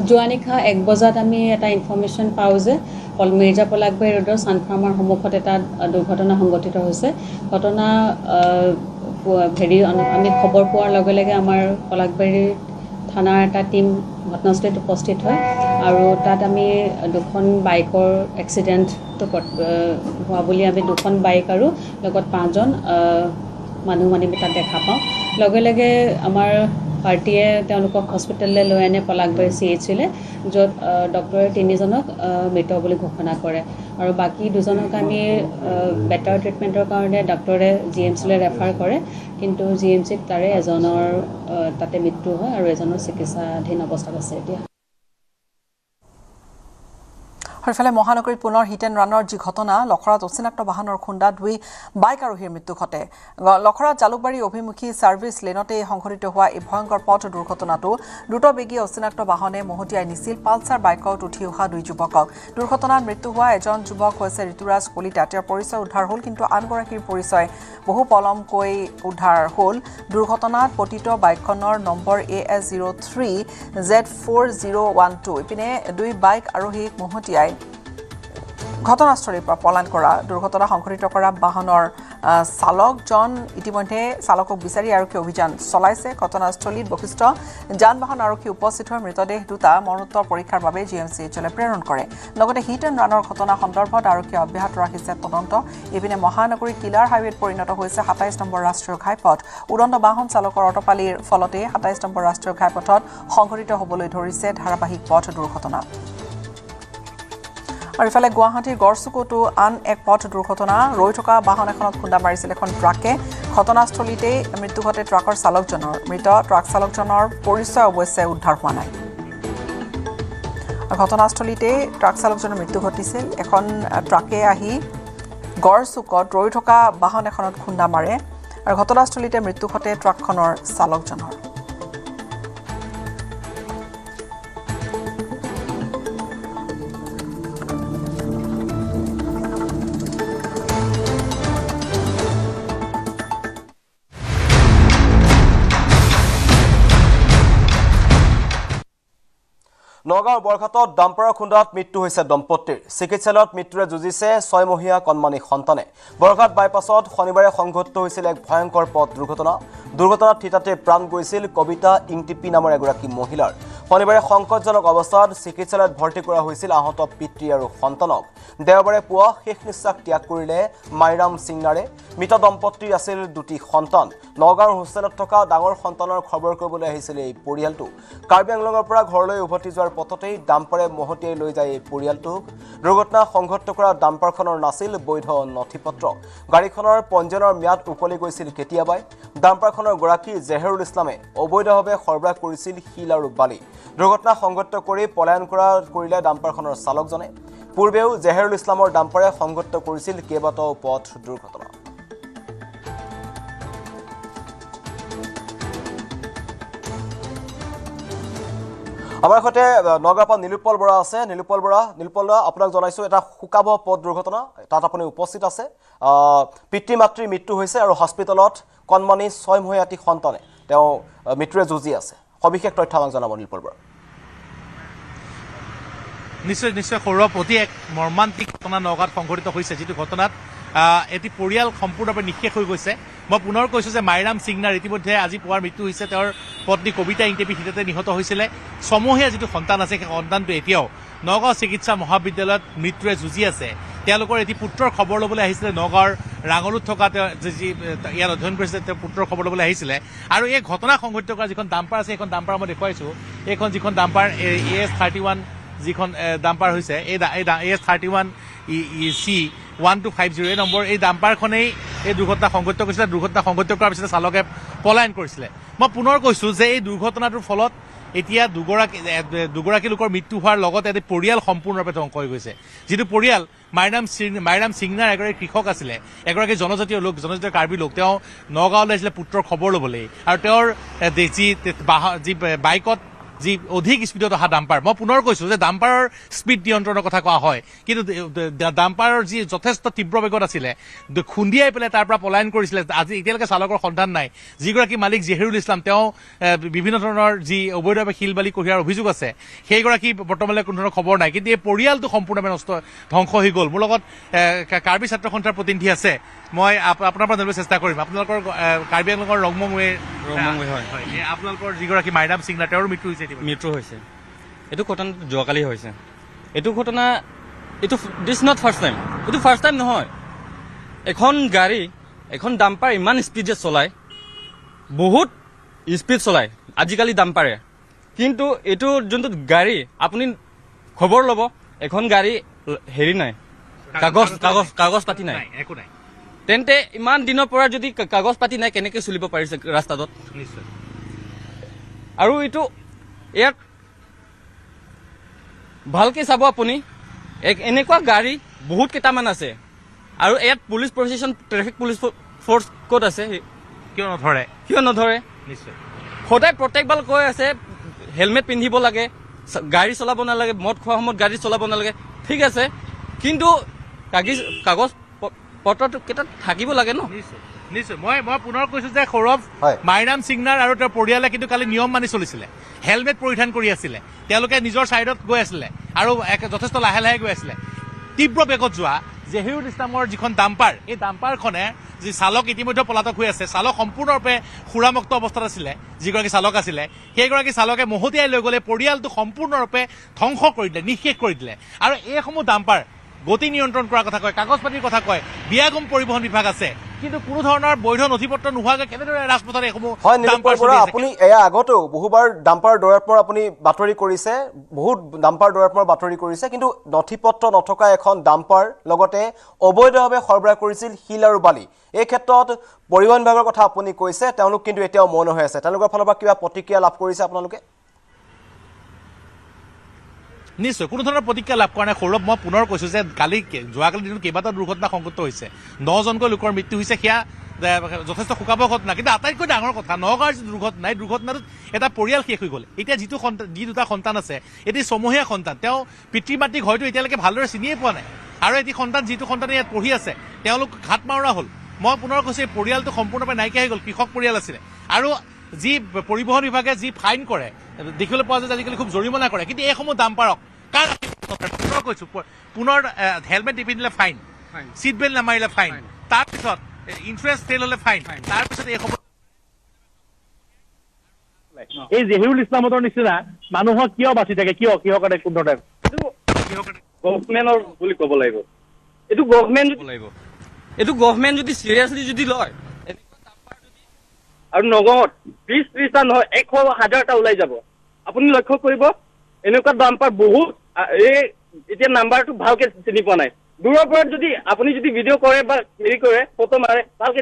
যোৱা নিশা 1 বজাত আমি এটা ইনফৰমেশ্যন পাওঁ যে মিৰ্জা পলাশবাৰী ৰোডৰ ছানফাৰ্মাৰ সন্মুখত এটা দুৰ্ঘটনা সংঘটিত হৈছে ঘটনা আমি খবৰ পোৱাৰ লগে লগে আমাৰ পলাশবাৰী থানাৰ এটা টীম ঘটনাস্থলীত উপস্থিত হয় আৰু তাত আমি দুখন বাইকৰ এক্সিডেণ্টটো হোৱা বুলি আমি দুখন বাইক আৰু লগত 5জন মানুহ তাত দেখা পাওঁ লগে লগে আমাৰ পাৰ্টিয়ে তেওঁলোকক হস্পিটেললৈ লৈ আনে পলাশবাৰী CHলৈ য'ত ডক্টৰে 3জনক মৃত বুলি ঘোষণা কৰে আৰু বাকী 2জনক আমি বেটাৰ ট্ৰিটমেণ্টৰ কাৰণে ডক্টৰে GMCলৈ ৰেফাৰ কৰে কিন্তু GMCত তাৰে এজনৰ তাতে মৃত্যু হয় আৰু এজনৰ চিকিৎসাধীন অৱস্থাত আছে এতিয়া সেইফালে মহানগৰীত পুনৰ হিট এণ্ড ৰানৰ যি ঘটনা লখৰাত অচিনাক্ত বাহনৰ খুন্দা 2 বাইক আৰোহীৰ মৃত্যু ঘটে লখৰাত জালুকবাৰী অভিমুখী ছাৰ্ভিচ লেনতে সংঘটিত হোৱা এই ভয়ংকৰ পথ দুৰ্ঘটনাটো দ্ৰুতবেগী অচিনাক্ত বাহনে মহতিয়াই নিছিল পালচাৰ বাইকত উঠি অহা 2 যুৱকক দুৰ্ঘটনাত মৃত্যু হোৱা এজন যুৱক হৈছে ঋতুৰাজ কলিতা তেওঁৰ পৰিচয় উদ্ধাৰ হ'ল কিন্তু আনগৰাকীৰ পৰিচয় বহু পলমকৈ উদ্ধাৰ হ'ল দুৰ্ঘটনাত পতিত বাইকখনৰ নম্বৰ AS03 Z4012 ইপিনে 2 বাইক আৰোহীক মহতিয়াই ঘটনাস্থলীৰ পৰা পলায়ন কৰা দুৰ্ঘটনা সংঘটিত কৰা বাহনৰ চালকজন ইতিমধ্যে চালকক বিচাৰি আৰক্ষী অভিযান চলাইছে ঘটনাস্থলীত বশিষ্ঠ যান বাহন আৰক্ষী উপস্থিত হৈ মৃতদেহ দুটা মৰণোত্তৰ পৰীক্ষাৰ বাবে GMCHলৈ প্ৰেৰণ কৰে লগতে হিট এণ্ড ৰানৰ ঘটনা সন্দৰ্ভত আৰক্ষী অব্যাহত ৰাখিছে তদন্ত ইপিনে মহানগৰীৰ কিলাৰ হাইৱেত পৰিণত হৈছে 27 নম্বৰ ৰাষ্ট্ৰীয় ঘাইপথ উড়ন্ত বাহন চালকৰ অটপালিৰ ফলতে 27 নম্বৰ ৰাষ্ট্ৰীয় ঘাইপথত সংঘটিত হ'বলৈ ধৰিছে ধাৰাবাহিক পথ দুৰ্ঘটনা আৰু ইফালে গুৱাহাটীৰ গড়চুকতো আন এক পথ দুৰ্ঘটনা ৰৈ থকা বাহন এখনত খুন্দা মাৰিছিল এখন ট্ৰাকে ঘটনাস্থলীতে মৃত্যু ঘটে ট্ৰাকৰ চালকজনৰ মৃত ট্ৰাক চালকজনৰ পৰিচয় অৱশ্যে উদ্ধাৰ হোৱা নাই ঘটনাস্থলীতে ট্ৰাক চালকজনৰ মৃত্যু ঘটিছিল এখন ট্ৰাকে আহি গড়চুকত ৰৈ থকা বাহন এখনত খুন্দা মাৰে আৰু ঘটনাস্থলীতে মৃত্যু ঘটে ট্ৰাকখনৰ চালকজনৰ নগাঁৱৰ বৰঘাটত ডাম্পাৰৰ খুন্দাত মৃত্যু হৈছে দম্পতীৰ চিকিৎসালয়ত মৃত্যুৰে যুঁজিছে 6মহীয়া কণমানি সন্তানে বৰঘাট বাইপাছত শনিবাৰে সংঘটিত হৈছিল এক ভয়ংকৰ পথ দুৰ্ঘটনাত থিতাতে প্ৰাণ গৈছিল কবিতা ইংটিপি নামৰ এগৰাকী মহিলাৰ শনিবাৰে সংকটজনক অৱস্থাত চিকিৎসালয়ত ভৰ্তি কৰা হৈছিল আহত পিতৃ আৰু সন্তানক দেওবাৰে পুৱা শেষ নিশ্বাস ত্যাগ কৰিলে মাইৰাম সিংনাৰে মৃত দম্পতীৰ আছিল 2টি সন্তান নগাঁৱৰ হোষ্টেলত থকা ডাঙৰ সন্তানৰ খবৰ কৰিবলৈ আহিছিল এই পৰিয়ালটো কাৰ্বি আংলঙৰ পৰা ঘৰলৈ উভতি যোৱাৰ পথতেই ডাম্পাৰে মহতিয়াই লৈ যায় এই পৰিয়ালটোক দুৰ্ঘটনা সংঘটিত কৰা ডাম্পাৰখনৰ নাছিল বৈধ নথিপত্ৰ গাড়ীখনৰ পঞ্জীয়নৰ ম্যাদ উকলি গৈছিল কেতিয়াবাই ডাম্পাৰখনৰ গৰাকী জেহেৰুল ইছলামে অবৈধভাৱে সৰবৰাহ কৰিছিল শিল আৰু বালি দুৰ্ঘটনা সংঘটিত কৰি পলায়ন কৰিলে ডাম্পাৰখনৰ চালকজনে পূৰ্বেও জেহেৰুল ইছলামৰ ডাম্পাৰে সংঘটিত কৰিছিল কেইবাটাও পথ দুৰ্ঘটনা আমাৰ সৈতে নগাঁৱৰ পৰা নীলোৎপল বৰা আছে নীলোৎপল বৰা আপোনাক জনাইছো এটা শুকাব পথ দুৰ্ঘটনা তাত আপুনি উপস্থিত আছে পিতৃ মাতৃৰ মৃত্যু হৈছে আৰু হস্পিটেলত কণমানি 6মহীয়া সন্তানে তেওঁ মৃত্যুৰে যুঁজি আছে সবিশেষ তথ্য আমাক জনাব নীলোৎপল বৰা নিশ্চয় সৌৰভ অতি এক মৰ্মান্তিক ঘটনা নগাঁৱত সংঘটিত হৈছে যিটো ঘটনাত এটি পৰিয়াল সম্পূৰ্ণভাৱে নিঃশেষ হৈ গৈছে মই পুনৰ কৈছোঁ যে মাইৰাম সিংনাৰ ইতিমধ্যে আজি পুৱাৰ মৃত্যু হৈছে তেওঁৰ পত্নী কবিতা ইংটেপি হিতাতে নিহত হৈছিলে 6মহীয়া যিটো সন্তান আছে সেই সন্তানটো এতিয়াও নগাঁও চিকিৎসা মহাবিদ্যালয়ত মৃত্যুৰে যুঁজি আছে তেওঁলোকৰ এটি পুত্ৰৰ খবৰ ল'বলৈ আহিছিলে নগাঁৱৰ ৰাঙলুত থকা যি ইয়াত অধ্যয়ন কৰিছিলে তেওঁ পুত্ৰৰ খবৰ ল'বলৈ আহিছিলে আৰু এই ঘটনা সংঘটিত কৰা যিখন ডাম্পাৰ আছে সেইখন ডাম্পাৰ মই দেখুৱাইছোঁ এইখন যিখন ডাম্পাৰ AS31 যিখন ডাম্পাৰ হৈছে এই AS31 C1250 এই নম্বৰ এই ডাম্পাৰখনেই এই দুৰ্ঘটনা সংঘটিত কৰিছিলে দুৰ্ঘটনা সংঘটিত কৰাৰ পিছতে চালকে পলায়ন কৰিছিলে মই পুনৰ কৈছোঁ যে এই দুৰ্ঘটনাটোৰ ফলত এতিয়া দুগৰাকী লোকৰ মৃত্যু হোৱাৰ লগতে এটি পৰিয়াল সম্পূৰ্ণৰূপে ধ্বংস হৈ গৈছে যিটো পৰিয়াল মাইৰাম সিংনাৰ এগৰাকী কৃষক আছিলে এগৰাকী জনজাতীয় কাৰ্বি লোক তেওঁ নগাঁৱলৈ আহিছিলে পুত্ৰৰ খবৰ ল'বলৈ আৰু তেওঁৰ যি বাইকত যি অধিক স্পীডত অহা ডাম্পাৰ মই পুনৰ কৈছোঁ যে ডাম্পাৰৰ স্পীড নিয়ন্ত্ৰণৰ কথা কোৱা হয় কিন্তু ডাম্পাৰৰ যি যথেষ্ট তীব্ৰ বেগত আছিলে খুন্দিয়াই পেলাই তাৰ পৰা পলায়ন কৰিছিলে আজি এতিয়ালৈকে চালকৰ সন্ধান নাই যিগৰাকী মালিক জেহেৰুল ইছলাম তেওঁ বিভিন্ন ধৰণৰ যি অবৈধভাৱে শিল বালি কঢ়িয়াৰ অভিযোগ আছে সেইগৰাকী বৰ্তমানলৈ কোনো ধৰণৰ খবৰ নাই কিন্তু এই পৰিয়ালটো সম্পূৰ্ণভাৱে ধ্বংস হৈ গ'ল মোৰ লগত কাৰ্বি ছাত্ৰ সন্থাৰ প্ৰতিনিধি আছে মই আপোনাৰ পৰা জানিবলৈ চেষ্টা কৰিম আপোনালোকৰ কাৰ্বি আংলঙৰ ৰংমংৱে হয় আপোনালোকৰ যিগৰাকী মাইৰাম সিংনাৰ তেওঁৰ মৃত্যু হৈছে এইটো ঘটনা যোৱাকালি হৈছে এইটো ঘটনা দিছ নট ফাৰ্ষ্ট টাইম এইটো ফাৰ্ষ্ট টাইম নহয় এখন গাড়ী এখন ডাম্পাৰ ইমান স্পীডে চলায় বহুত স্পীড চলায় আজিকালি ডাম্পাৰে কিন্তু এইটো যোনটো গাড়ী আপুনি খবৰ ল'ব এখন গাড়ী হেৰি নাই কাগজ পাতি নাই একো নাই তেন্তে ইমান দিনৰ পৰা যদি কাগজ পাতি নাই কেনেকৈ চলিব পাৰিছে ৰাস্তাটোত নিশ্চয় আৰু এইটো ইয়াত ভালকৈ চাব আপুনি এনেকুৱা গাড়ী বহুত কেইটামান আছে আৰু ইয়াত পুলিচ প্ৰশাসন ট্ৰেফিক পুলিচ ফ'ৰ্চ ক'ত আছে কিয় নধৰে নিশ্চয় সদায় প্ৰত্যেকবাৰ কৈ আছে হেলমেট পিন্ধিব লাগে গাড়ী চলাব নালাগে মদ খোৱা সময়ত গাড়ী চলাব নালাগে ঠিক আছে কিন্তু কাগজ পত্ৰটো কেইটা থাকিব লাগে ন নিশ্চয় মই পুনৰ কৈছো যে সৌৰভ মাইৰাম সিংনাৰ আৰু তেওঁৰ পৰিয়ালে কিন্তু কালি নিয়ম মানি চলিছিলে হেলমেট পৰিধান কৰি আছিলে তেওঁলোকে নিজৰ ছাইডত গৈ আছিলে আৰু যথেষ্ট লাহে লাহে গৈ আছিলে তীব্ৰ বেগত যোৱা জহিৰুল ইছলামৰ যিখন ডাম্পাৰ এই ডাম্পাৰখনে যি চালক ইতিমধ্যে পলাতক হৈ আছে চালক সম্পূৰ্ণৰূপে সুৰামুক্ত অৱস্থাত আছিলে যিগৰাকী চালক আছিলে সেইগৰাকী চালকে মহতিয়াই লৈ গ'লে পৰিয়ালটো সম্পূৰ্ণৰূপে ধ্বংস কৰি দিলে নিঃশেষ কৰি দিলে আৰু এইসমূহ ডাম্পাৰ গতি নিয়ন্ত্ৰণ কৰাৰ কথা কয় কাগজ পাতিৰ কথা কয় বিয়াগম পৰিবহণ বিভাগ আছে কিন্তু কোনো ধৰণৰ বৈধ নথি পত্ৰ নোহোৱাকৈ কেনেদৰে ৰাজপথত এইসমূহ ডাম্পাৰ চলি আছে আপুনি এয়া আগতেও বহুবাৰ ডাম্পাৰ দৌৰাত্মৰ আপুনি বাতৰি কৰিছে বহুত ডাম্পাৰ দৌৰাত্মৰ বাতৰি কৰিছে কিন্তু নথি পত্ৰ নথকা এখন ডাম্পাৰ লগতে অবৈধভাৱে সৰবৰাহ কৰিছিল শিল আৰু বালি এই ক্ষেত্ৰত পৰিবহণ বিভাগৰ কথা আপুনি কৈছে তেওঁলোক কিন্তু এতিয়াও মৌন হৈ আছে তেওঁলোকৰ ফালৰ পৰা কিবা প্ৰতিক্ৰিয়া লাভ কৰিছে আপোনালোকে নিশ্চয় কোনো ধৰণৰ প্ৰতিক্ৰিয়া লাভ কৰা নাই সৌৰভ মই পুনৰ কৈছো যে যোৱাকালি দিনত কেইবাটাও দুৰ্ঘটনা সংঘটিত হৈছে 9জনকৈ লোকৰ মৃত্যু হৈছে সেয়া যথেষ্ট শোকাবহ ঘটনা কিন্তু আটাইতকৈ ডাঙৰ কথা নগাঁৱৰ যি দুৰ্ঘটনা এই দুৰ্ঘটনাটোত এটা পৰিয়াল শেষ হৈ গ'ল এতিয়া যি দুটা সন্তান আছে এটি ছমহীয়া সন্তান তেওঁ পিতৃ মাতৃক হয়তো এতিয়ালৈকে ভালদৰে চিনিয়ে পোৱা নাই আৰু এটি সন্তান যিটো সন্তানে ইয়াত পঢ়ি আছে তেওঁলোক ঘাট মাৰা হ'ল মই পুনৰ কৈছো এই পৰিয়ালটো সম্পূৰ্ণৰূপে নাইকিয়া হৈ গ'ল কৃষক পৰিয়াল আছিলে আৰু যি পৰিবহণ বিভাগে যি ফাইন কৰে দেখিবলৈ পোৱা যায় আজিকালি খুব জৰিমনা কৰে কিন্তু এইসমূহ ডাম্পাৰক পুনৰ কৈছো পুনৰ হেলমেট নিপিন্ধিলে ফাইন চিট বেল্ট নামাৰিলে ফাইন তাৰপিছত ইঞ্চুৰেঞ্চ ফেইল হলে ফাইন তাৰপিছত এইসমূহ এই জহিৰুল ইছলামৰ নিচিনা মানুহক কিয় বাচি থাকে কিয় কিহৰ কাৰণে কোন ধৰণে গভৰ্ণমেণ্টৰ বুলি ক'ব লাগিব এইটো গভৰ্ণমেণ্ট যদি চিৰিয়াছলি যদি লয় আৰু নগাঁৱত 20-30টা নহয় 100,000টা ওলাই যাব আপুনি লক্ষ্য কৰিব এনেকুৱা ডাম্পাৰ বহুত এই এতিয়া নাম্বাৰটো ভালকে চিনি পোৱা নাই দূৰৰ পৰা যদি আপুনি যদি ভিডিঅ' কৰে বা হেৰি কৰে ফটো মাৰে ভালকে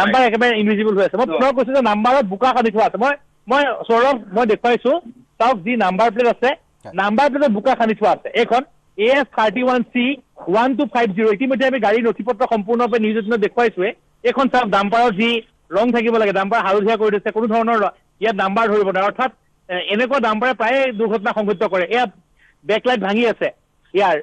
নাম্বাৰ একেবাৰে ইনভিজিবল হৈ আছে মই পুনৰ কৈছো যে নাম্বাৰত বোকা সানি থোৱা আছে মই সৌৰভ মই দেখুৱাইছো চাওক যি নাম্বাৰ প্লেট আছে নাম্বাৰ প্লেটত বোকা সানি থোৱা আছে এইখন AS31C1250 ইতিমধ্যে আমি গাড়ীৰ নথি পত্ৰ সম্পূৰ্ণৰূপে নিউজত দেখুৱাইছোৱে এইখন চাওক ডাম্পাৰৰ যি ৰং থাকিব লাগে ডাম্পাৰ হালধীয়া কৰি দিছে কোনো ধৰণৰ ইয়াত নাম্বাৰ ধৰিব নোৱাৰে অৰ্থাৎ এনেকুৱা ডাম্পাৰে প্ৰায়ে দুৰ্ঘটনা সংঘটিত কৰে এয়া বেকলাইট ভাঙি আছে ইয়াৰ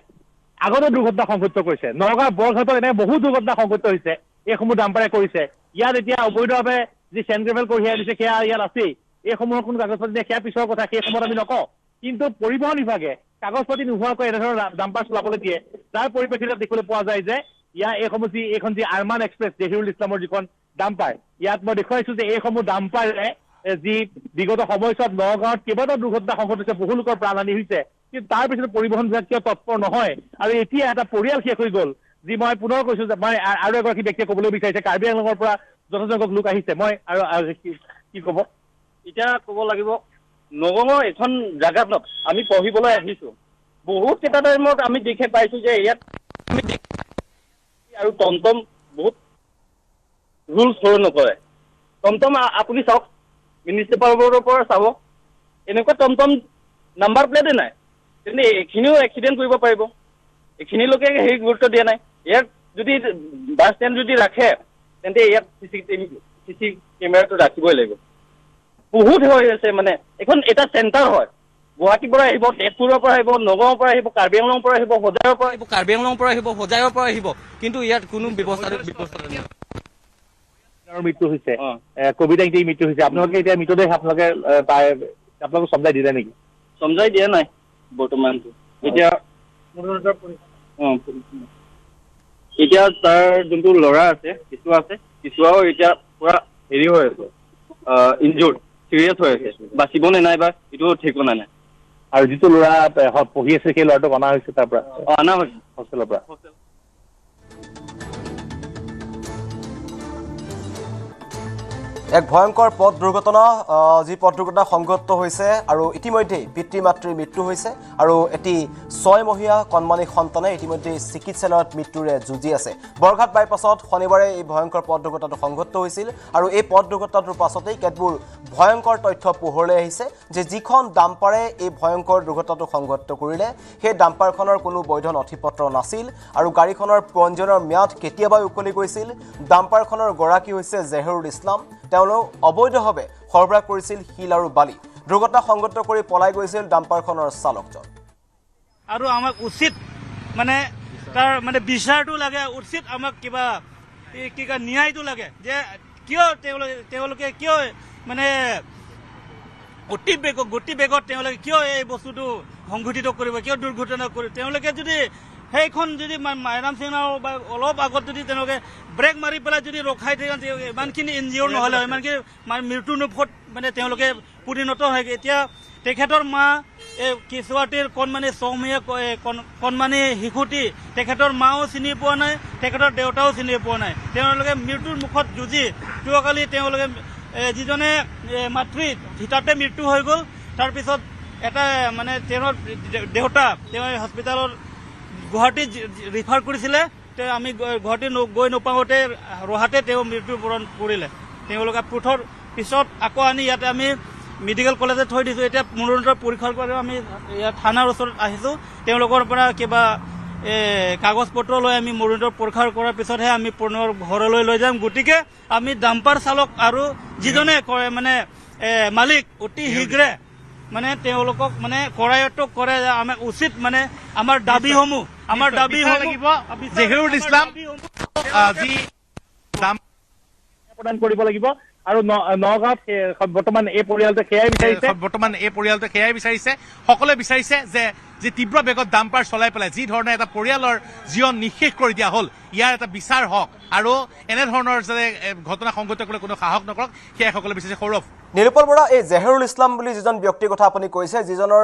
আগতে দুৰ্ঘটনা সংঘটিত কৰিছে নগাঁও বৰঘাটত এনে বহু দুৰ্ঘটনা সংঘটিত হৈছে এইসমূহ ডাম্পাৰে কৰিছে ইয়াত এতিয়া অবৈধভাৱে যি চেণ্ট গ্ৰেভেল কঢ়িয়াই দিছে সেয়া ইয়াত আছেই এইসমূহৰ কোনো কাগজ পাতি সেয়া পিছৰ কথা সেই সময়ত আমি নকওঁ কিন্তু পৰিবহণ বিভাগে কাগজ পাতি নোহোৱাকৈ এনেধৰণৰ ডাম্পাৰ চলাবলৈ দিয়ে যাৰ পৰিপ্ৰেক্ষিতত দেখিবলৈ পোৱা যায় যে ইয়াৰ এইখন যি আৰমান এক্সপ্ৰেছ জহিৰুল ইছলামৰ যিখন ডাম্পাৰ ইয়াত মই দেখুৱাইছো যে এইসমূহ ডাম্পাৰে যি বিগত সময়ছোৱাত নগাঁৱত কেইবাটাও দুৰ্ঘটনা সংঘটিত হৈছে বহু লোকৰ প্ৰাণহানি হৈছে কিন্তু তাৰ পিছত পৰিবহণ বিভাগ কিয় তৎপৰ নহয় আৰু এতিয়া এটা পৰিয়াল শেষ হৈ গ'ল যি মই পুনৰ কৈছো যে মই আৰু এগৰাকী ব্যক্তিয়ে ক'বলৈ বিচাৰিছে কাৰ্বি আংলঙৰ পৰা যথেষ্ট লোক আহিছে মই আৰু কি ক'ব এতিয়া ক'ব লাগিব নগাঁৱৰ এখন জাগাত আমি পঢ়িবলৈ আহিছো বহুত কেইটা টাইমত আমি দেখি পাইছো যে ইয়াত আৰু টমটম বহুত ৰুলছ ফ'ল' নকৰে টমটম আপুনি চাওক মিউনিচিপালৰ পৰা চাব এনেকুৱা টমটম নাম্বাৰ প্লেটে নাই তেন্তে এইখিনিও এক্সিডেণ্ট কৰিব পাৰিব এইখিনিলৈকে হেৰি গুৰুত্ব দিয়া নাই ইয়াত যদি বাছ ষ্টেণ্ড যদি ৰাখে তেন্তে ইয়াত চিচি কেমেৰাটো ৰাখিবই লাগিব বহুত হৈ আছে মানে এখন এটা চেণ্টাৰ হয় গুৱাহাটীৰ পৰা আহিব তেজপুৰৰ পৰা আহিব নগাঁৱৰ পৰা আহিব কাৰ্বি আংলঙৰ পৰা আহিব হোজাইৰ পৰা আহিব হোজাইৰ পৰা আহিব কিন্তু ইয়াত কোনো ব্যৱস্থা মৃত্যু হৈছে COVID-19 মৃত্যু হৈছে আপোনালোকে এতিয়া মৃতদেহ আপোনালোকে চমজাই দিলে নেকি চমজাই দিয়া নাই বৰ্তমানটো এতিয়া তাৰ যোনটো ল'ৰা আছে কিছুৱাও এতিয়া পুৰা হেৰি হৈ আছে ইনজৰ্ড চিৰিয়াছ হৈ আছে বাচিব নে নাই বা এইটো ঠিকনা নাই আৰু যিটো ল'ৰা পঢ়ি আছে সেই ল'ৰাটোক অনা হৈছে তাৰ পৰা অনা হৈছে হোষ্টেলৰ পৰা এক ভয়ংকৰ পথ দুৰ্ঘটনা যি পথ দুৰ্ঘটনা সংঘটিত হৈছে আৰু ইতিমধ্যেই পিতৃ মাতৃৰ মৃত্যু হৈছে আৰু এটি 6 মহীয়া কণমানি সন্তানে ইতিমধ্যেই চিকিৎসালয়ত মৃত্যুৰে যুঁজি আছে বৰঘাট বাইপাছত শনিবাৰে এই ভয়ংকৰ পথ দুৰ্ঘটনাটো সংঘটিত হৈছিল আৰু এই পথ দুৰ্ঘটনাটোৰ পাছতেই কেতবোৰ ভয়ংকৰ তথ্য পোহৰলৈ আহিছে যে যিখন ডাম্পাৰে এই ভয়ংকৰ দুৰ্ঘটনাটো সংঘটিত কৰিলে সেই ডাম্পাৰখনৰ কোনো বৈধ নথিপত্ৰ নাছিল আৰু গাড়ীখনৰ পঞ্জীয়নৰ ম্যাদ কেতিয়াবাই উকলি গৈছিল ডাম্পাৰখনৰ গৰাকী হৈছে জেহৰুল ইছলাম তেওঁলোক অবৈধভাৱে সৰবৰাহ কৰিছিল শিল আৰু বালি দুৰ্ঘটনা সংঘটিত কৰি পলাই গৈছিল ডাম্পাৰখনৰ চালকজন আৰু আমাক উচিত মানে তাৰ মানে বিচাৰটো লাগে উচিত আমাক কিবা কি কয় ন্যায়টো লাগে যে কিয় তেওঁলোকে কিয় মানে গতি বেগত তেওঁলোকে কিয় এই বস্তুটো সংঘটিত কৰিব কিয় দুৰ্ঘটনা কৰিব তেওঁলোকে যদি সেইখন যদি মাইৰাম সিঙৰ বা অলপ আগত যদি তেওঁলোকে ব্ৰেক মাৰি পেলাই যদি ৰখাই দিয়ে ইমানখিনি এনজিঅ'ৰ নহ'লে ইমানখিনি মৃত্যুৰ মুখত মানে তেওঁলোকে পৰিণত হয় এতিয়া তেখেতৰ মা এই কেঁচুৱাটিৰ কণমানি 6 মহীয়া কণমানি শিশুটি তেখেতৰ মাও চিনি পোৱা নাই তেখেতৰ দেউতাও চিনি পোৱা নাই তেওঁলোকে মৃত্যুৰ মুখত যুঁজি যোৱাকালি তেওঁলোকে যিজনে মাতৃ হিতাতে মৃত্যু হৈ গ'ল তাৰপিছত এটা মানে তেওঁৰ দেউতা তেওঁ হস্পিটেলৰ গুৱাহাটী ৰিফাৰ কৰিছিলে তেওঁ আমি গুৱাহাটী গৈ নোপাওঁতে ৰহাতে তেওঁ মৃত্যুবৰণ কৰিলে তেওঁলোকে পিছত আকৌ আনি ইয়াতে আমি মেডিকেল কলেজত থৈ দিছোঁ এতিয়া মৰণোত্তৰ পৰীক্ষাৰ বাবে আমি ইয়াত থানাৰ ওচৰত আহিছোঁ তেওঁলোকৰ পৰা কিবা কাগজ পত্ৰ লৈ আমি মৰণোত্তৰ পৰীক্ষা কৰাৰ পিছতহে আমি পুনৰ ঘৰলৈ লৈ যাম গতিকে আমি ডাম্পাৰ চালক আৰু যিজনে মানে মালিক অতি শীঘ্ৰে মানে তেওঁলোকক মানে কৰায়ত্ব কৰে আমাক উচিত মানে আমাৰ দাবীসমূহ লাগিব জেহৰুল ইছলাম যি প্ৰদান কৰিব লাগিব আৰু নগাঁৱত বৰ্তমান এই পৰিয়ালটোৱে সেয়াই বিচাৰিছে সকলোৱে বিচাৰিছে যে তীব্ৰ বেগত ডাম্পাৰ চলাই পেলাই যি ধৰণে এটা পৰিয়ালৰ জীৱন নিঃশেষ কৰি দিয়া হ'ল ইয়াৰ এটা বিচাৰ হওক আৰু এনেধৰণৰ যে ঘটনা সংঘটিত কৰিবলৈ কোনো সাহস নকৰক সেয়াই সকলোৱে বিচাৰিছে সৌৰভ নিৰূপল বৰা এই জেহৰুল ইছলাম বুলি যিজন ব্যক্তিৰ কথা আপুনি কৈছে যিজনৰ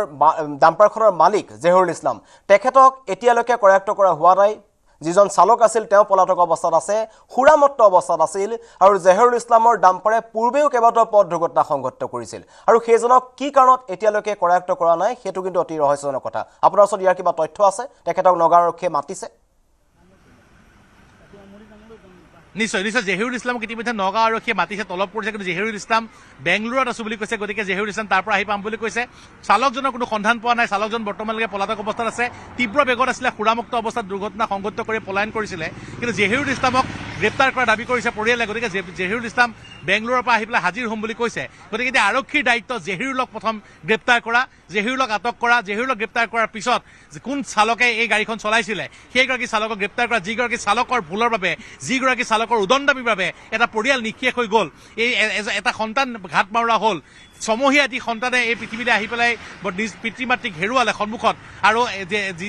ডাম্পাৰখনৰ মালিক জেহৰুল ইছলাম তেখেতক এতিয়ালৈকে কৰায়ত্ব কৰা হোৱা নাই যিজন চালক আছিল তেওঁ পলাতক অৱস্থাত আছে হুৰামত্ত অৱস্থাত আছিল আৰু জেহৰুল ইছলামৰ ডাম্পাৰে পূৰ্বেও কেইবাটাও পথ দুৰ্ঘটনা সংঘটিত কৰিছিল আৰু সেইজনক কি কাৰণত এতিয়ালৈকে কৰায়ত্ব কৰা নাই সেইটো কিন্তু অতি ৰহস্যজনক কথা আপোনাৰ ওচৰত ইয়াৰ কিবা তথ্য আছে তেখেতক নগাঁও আৰক্ষীয়ে মাতিছে নিশ্চয় জেহৰুল ইছলামক ইতিমধ্যে নগাঁও আৰক্ষীয়ে মাতিছে তলব কৰিছে কিন্তু জেহৰুল ইছলাম বেংগলোৰত আছো বুলি কৈছে গতিকে জেহৰুল ইছলাম তাৰ পৰা আহি পাম বুলি কৈছে চালকজনৰ কোনো সন্ধান পোৱা নাই চালকজন বৰ্তমানলৈকে পলাতক অৱস্থাত আছে তীব্ৰ বেগত আছিলে সুৰামুক্ত অৱস্থাত দুৰ্ঘটনা সংঘটিত কৰি পলায়ন কৰিছিলে কিন্তু জেহৰুল ইছলামক গ্ৰেপ্তাৰ কৰাৰ দাবী কৰিছে পৰিয়ালে গতিকে জেহৰুল ইছলাম বেংগলোৰৰ পৰা আহি পেলাই হাজিৰ হ'ম বুলি কৈছে গতিকে এতিয়া আৰক্ষীৰ দায়িত্ব জেহৰুলক প্ৰথম গ্ৰেপ্তাৰ কৰা জেহৰুলক আটক কৰা জেহৰুলক গ্ৰেপ্তাৰ কৰাৰ পিছত কোন চালকে এই গাড়ীখন চলাইছিলে সেইগৰাকী চালকক গ্ৰেপ্তাৰ কৰা যিগৰাকী চালকৰ ভুলৰ বাবে যিগৰাকী চালকৰ উদণ্ডামিৰ বাবে এটা পৰিয়াল নিঃশেষ হৈ গ'ল এই এটা সন্তান ঘাট মাৰা হ'ল ছমহীয়া এটি সন্তানে এই পৃথিৱীলৈ আহি পেলাই নিজ পিতৃ মাতৃক হেৰুৱালে সন্মুখত আৰু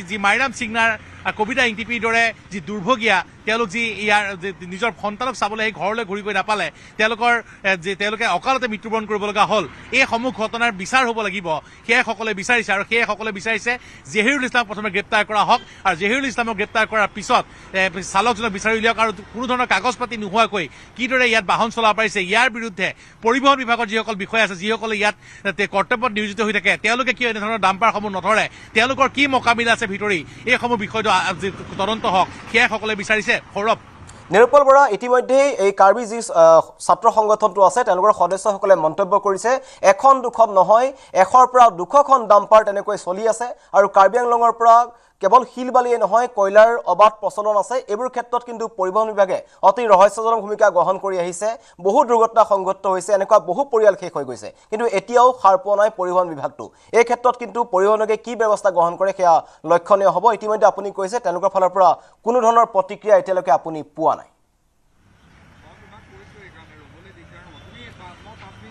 যি মাইৰাম সিংনাৰ কবিতা ইংটিপিৰ দৰে যি দুৰ্ভগীয়া তেওঁলোক যি ইয়াৰ নিজৰ সন্তানক চাবলৈ সেই ঘৰলৈ ঘূৰি গৈ নাপালে তেওঁলোকে অকালতে মৃত্যুবৰণ কৰিব লগা হ'ল এই সমূহ ঘটনাৰ বিচাৰ হ'ব লাগিব সেয়াই সকলোৱে বিচাৰিছে আৰু সেয়াই সকলোৱে বিচাৰিছে জেহৰুল ইছলামক প্ৰথমে গ্ৰেপ্তাৰ কৰা হওক আৰু জেহৰুল ইছলামক গ্ৰেপ্তাৰ কৰাৰ পিছত চালকজনক বিচাৰি উলিয়াওক আৰু কোনো ধৰণৰ কাগজ পাতি নোহোৱাকৈ কিদৰে ইয়াত বাহন চলাব পাৰিছে ইয়াৰ বিৰুদ্ধে পৰিবহণ বিভাগৰ যিসকল বিষয়া আছে যিসকলে ইয়াত কৰ্তব্যত নিয়োজিত হৈ থাকে তেওঁলোকে কিয় এনেধৰণৰ ডাম্পাৰসমূহ নধৰে তেওঁলোকৰ কি মোকাবিলা আছে ভিতৰি এইসমূহ বিষয়টো তদন্ত হওক সেয়াই সকলোৱে বিচাৰিছে সৌৰভ নিৰূপল বৰা ইতিমধ্যেই এই কাৰ্বি যি ছাত্ৰ সংগঠনটো আছে তেওঁলোকৰ সদস্যসকলে মন্তব্য কৰিছে এখন দুখন নহয় 100ৰ পৰা 200খন ডাম্পাৰ তেনেকৈ চলি আছে আৰু কাৰ্বি আংলঙৰ পৰা কেৱল শিল বালিয়ে নহয় কয়লাৰ অবাধ প্ৰচলন আছে এইবোৰ ক্ষেত্ৰত কিন্তু পৰিবহণ বিভাগে অতি ৰহস্যজনক ভূমিকা গ্ৰহণ কৰি আহিছে বহু দুৰ্ঘটনা সংঘটিত হৈছে এনেকুৱা বহু পৰিয়াল শেষ হৈ গৈছে কিন্তু এতিয়াও সাৰ পোৱা নাই পৰিবহণ বিভাগটো এই ক্ষেত্ৰত কিন্তু পৰিবহণে কি ব্যৱস্থা গ্ৰহণ কৰে সেয়া লক্ষণীয় হ'ব ইতিমধ্যে আপুনি কৈছে তেওঁলোকৰ ফালৰ পৰা কোনো ধৰণৰ প্ৰতিক্ৰিয়া এতিয়ালৈকে আপুনি পোৱা নাই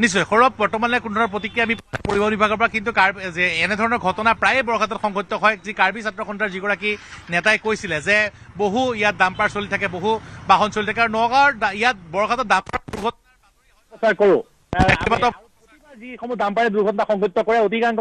নিশ্চয় সৌৰভ বৰ্তমানলৈ কোনো ধৰণৰ প্ৰতিক্ৰিয়া আমি পৰিবহণ বিভাগৰ পৰা কিন্তু এনেধৰণৰ ঘটনা প্ৰায়ে বৰঘাটত সংঘটিত হয় যি কাৰ্বি ছাত্ৰ সন্থাৰ যিগৰাকী নেতাই কৈছিলে যে বহু ইয়াত ডাম্পাৰ চলি থাকে বহু বাহন চলি থাকে আৰু নগাঁৱৰ ইয়াত বৰঘাটত ডাম্পাৰ যিসমূহ ডাম্পাৰে দুৰ্ঘটনা সংঘটিত কৰে অধিকাংশ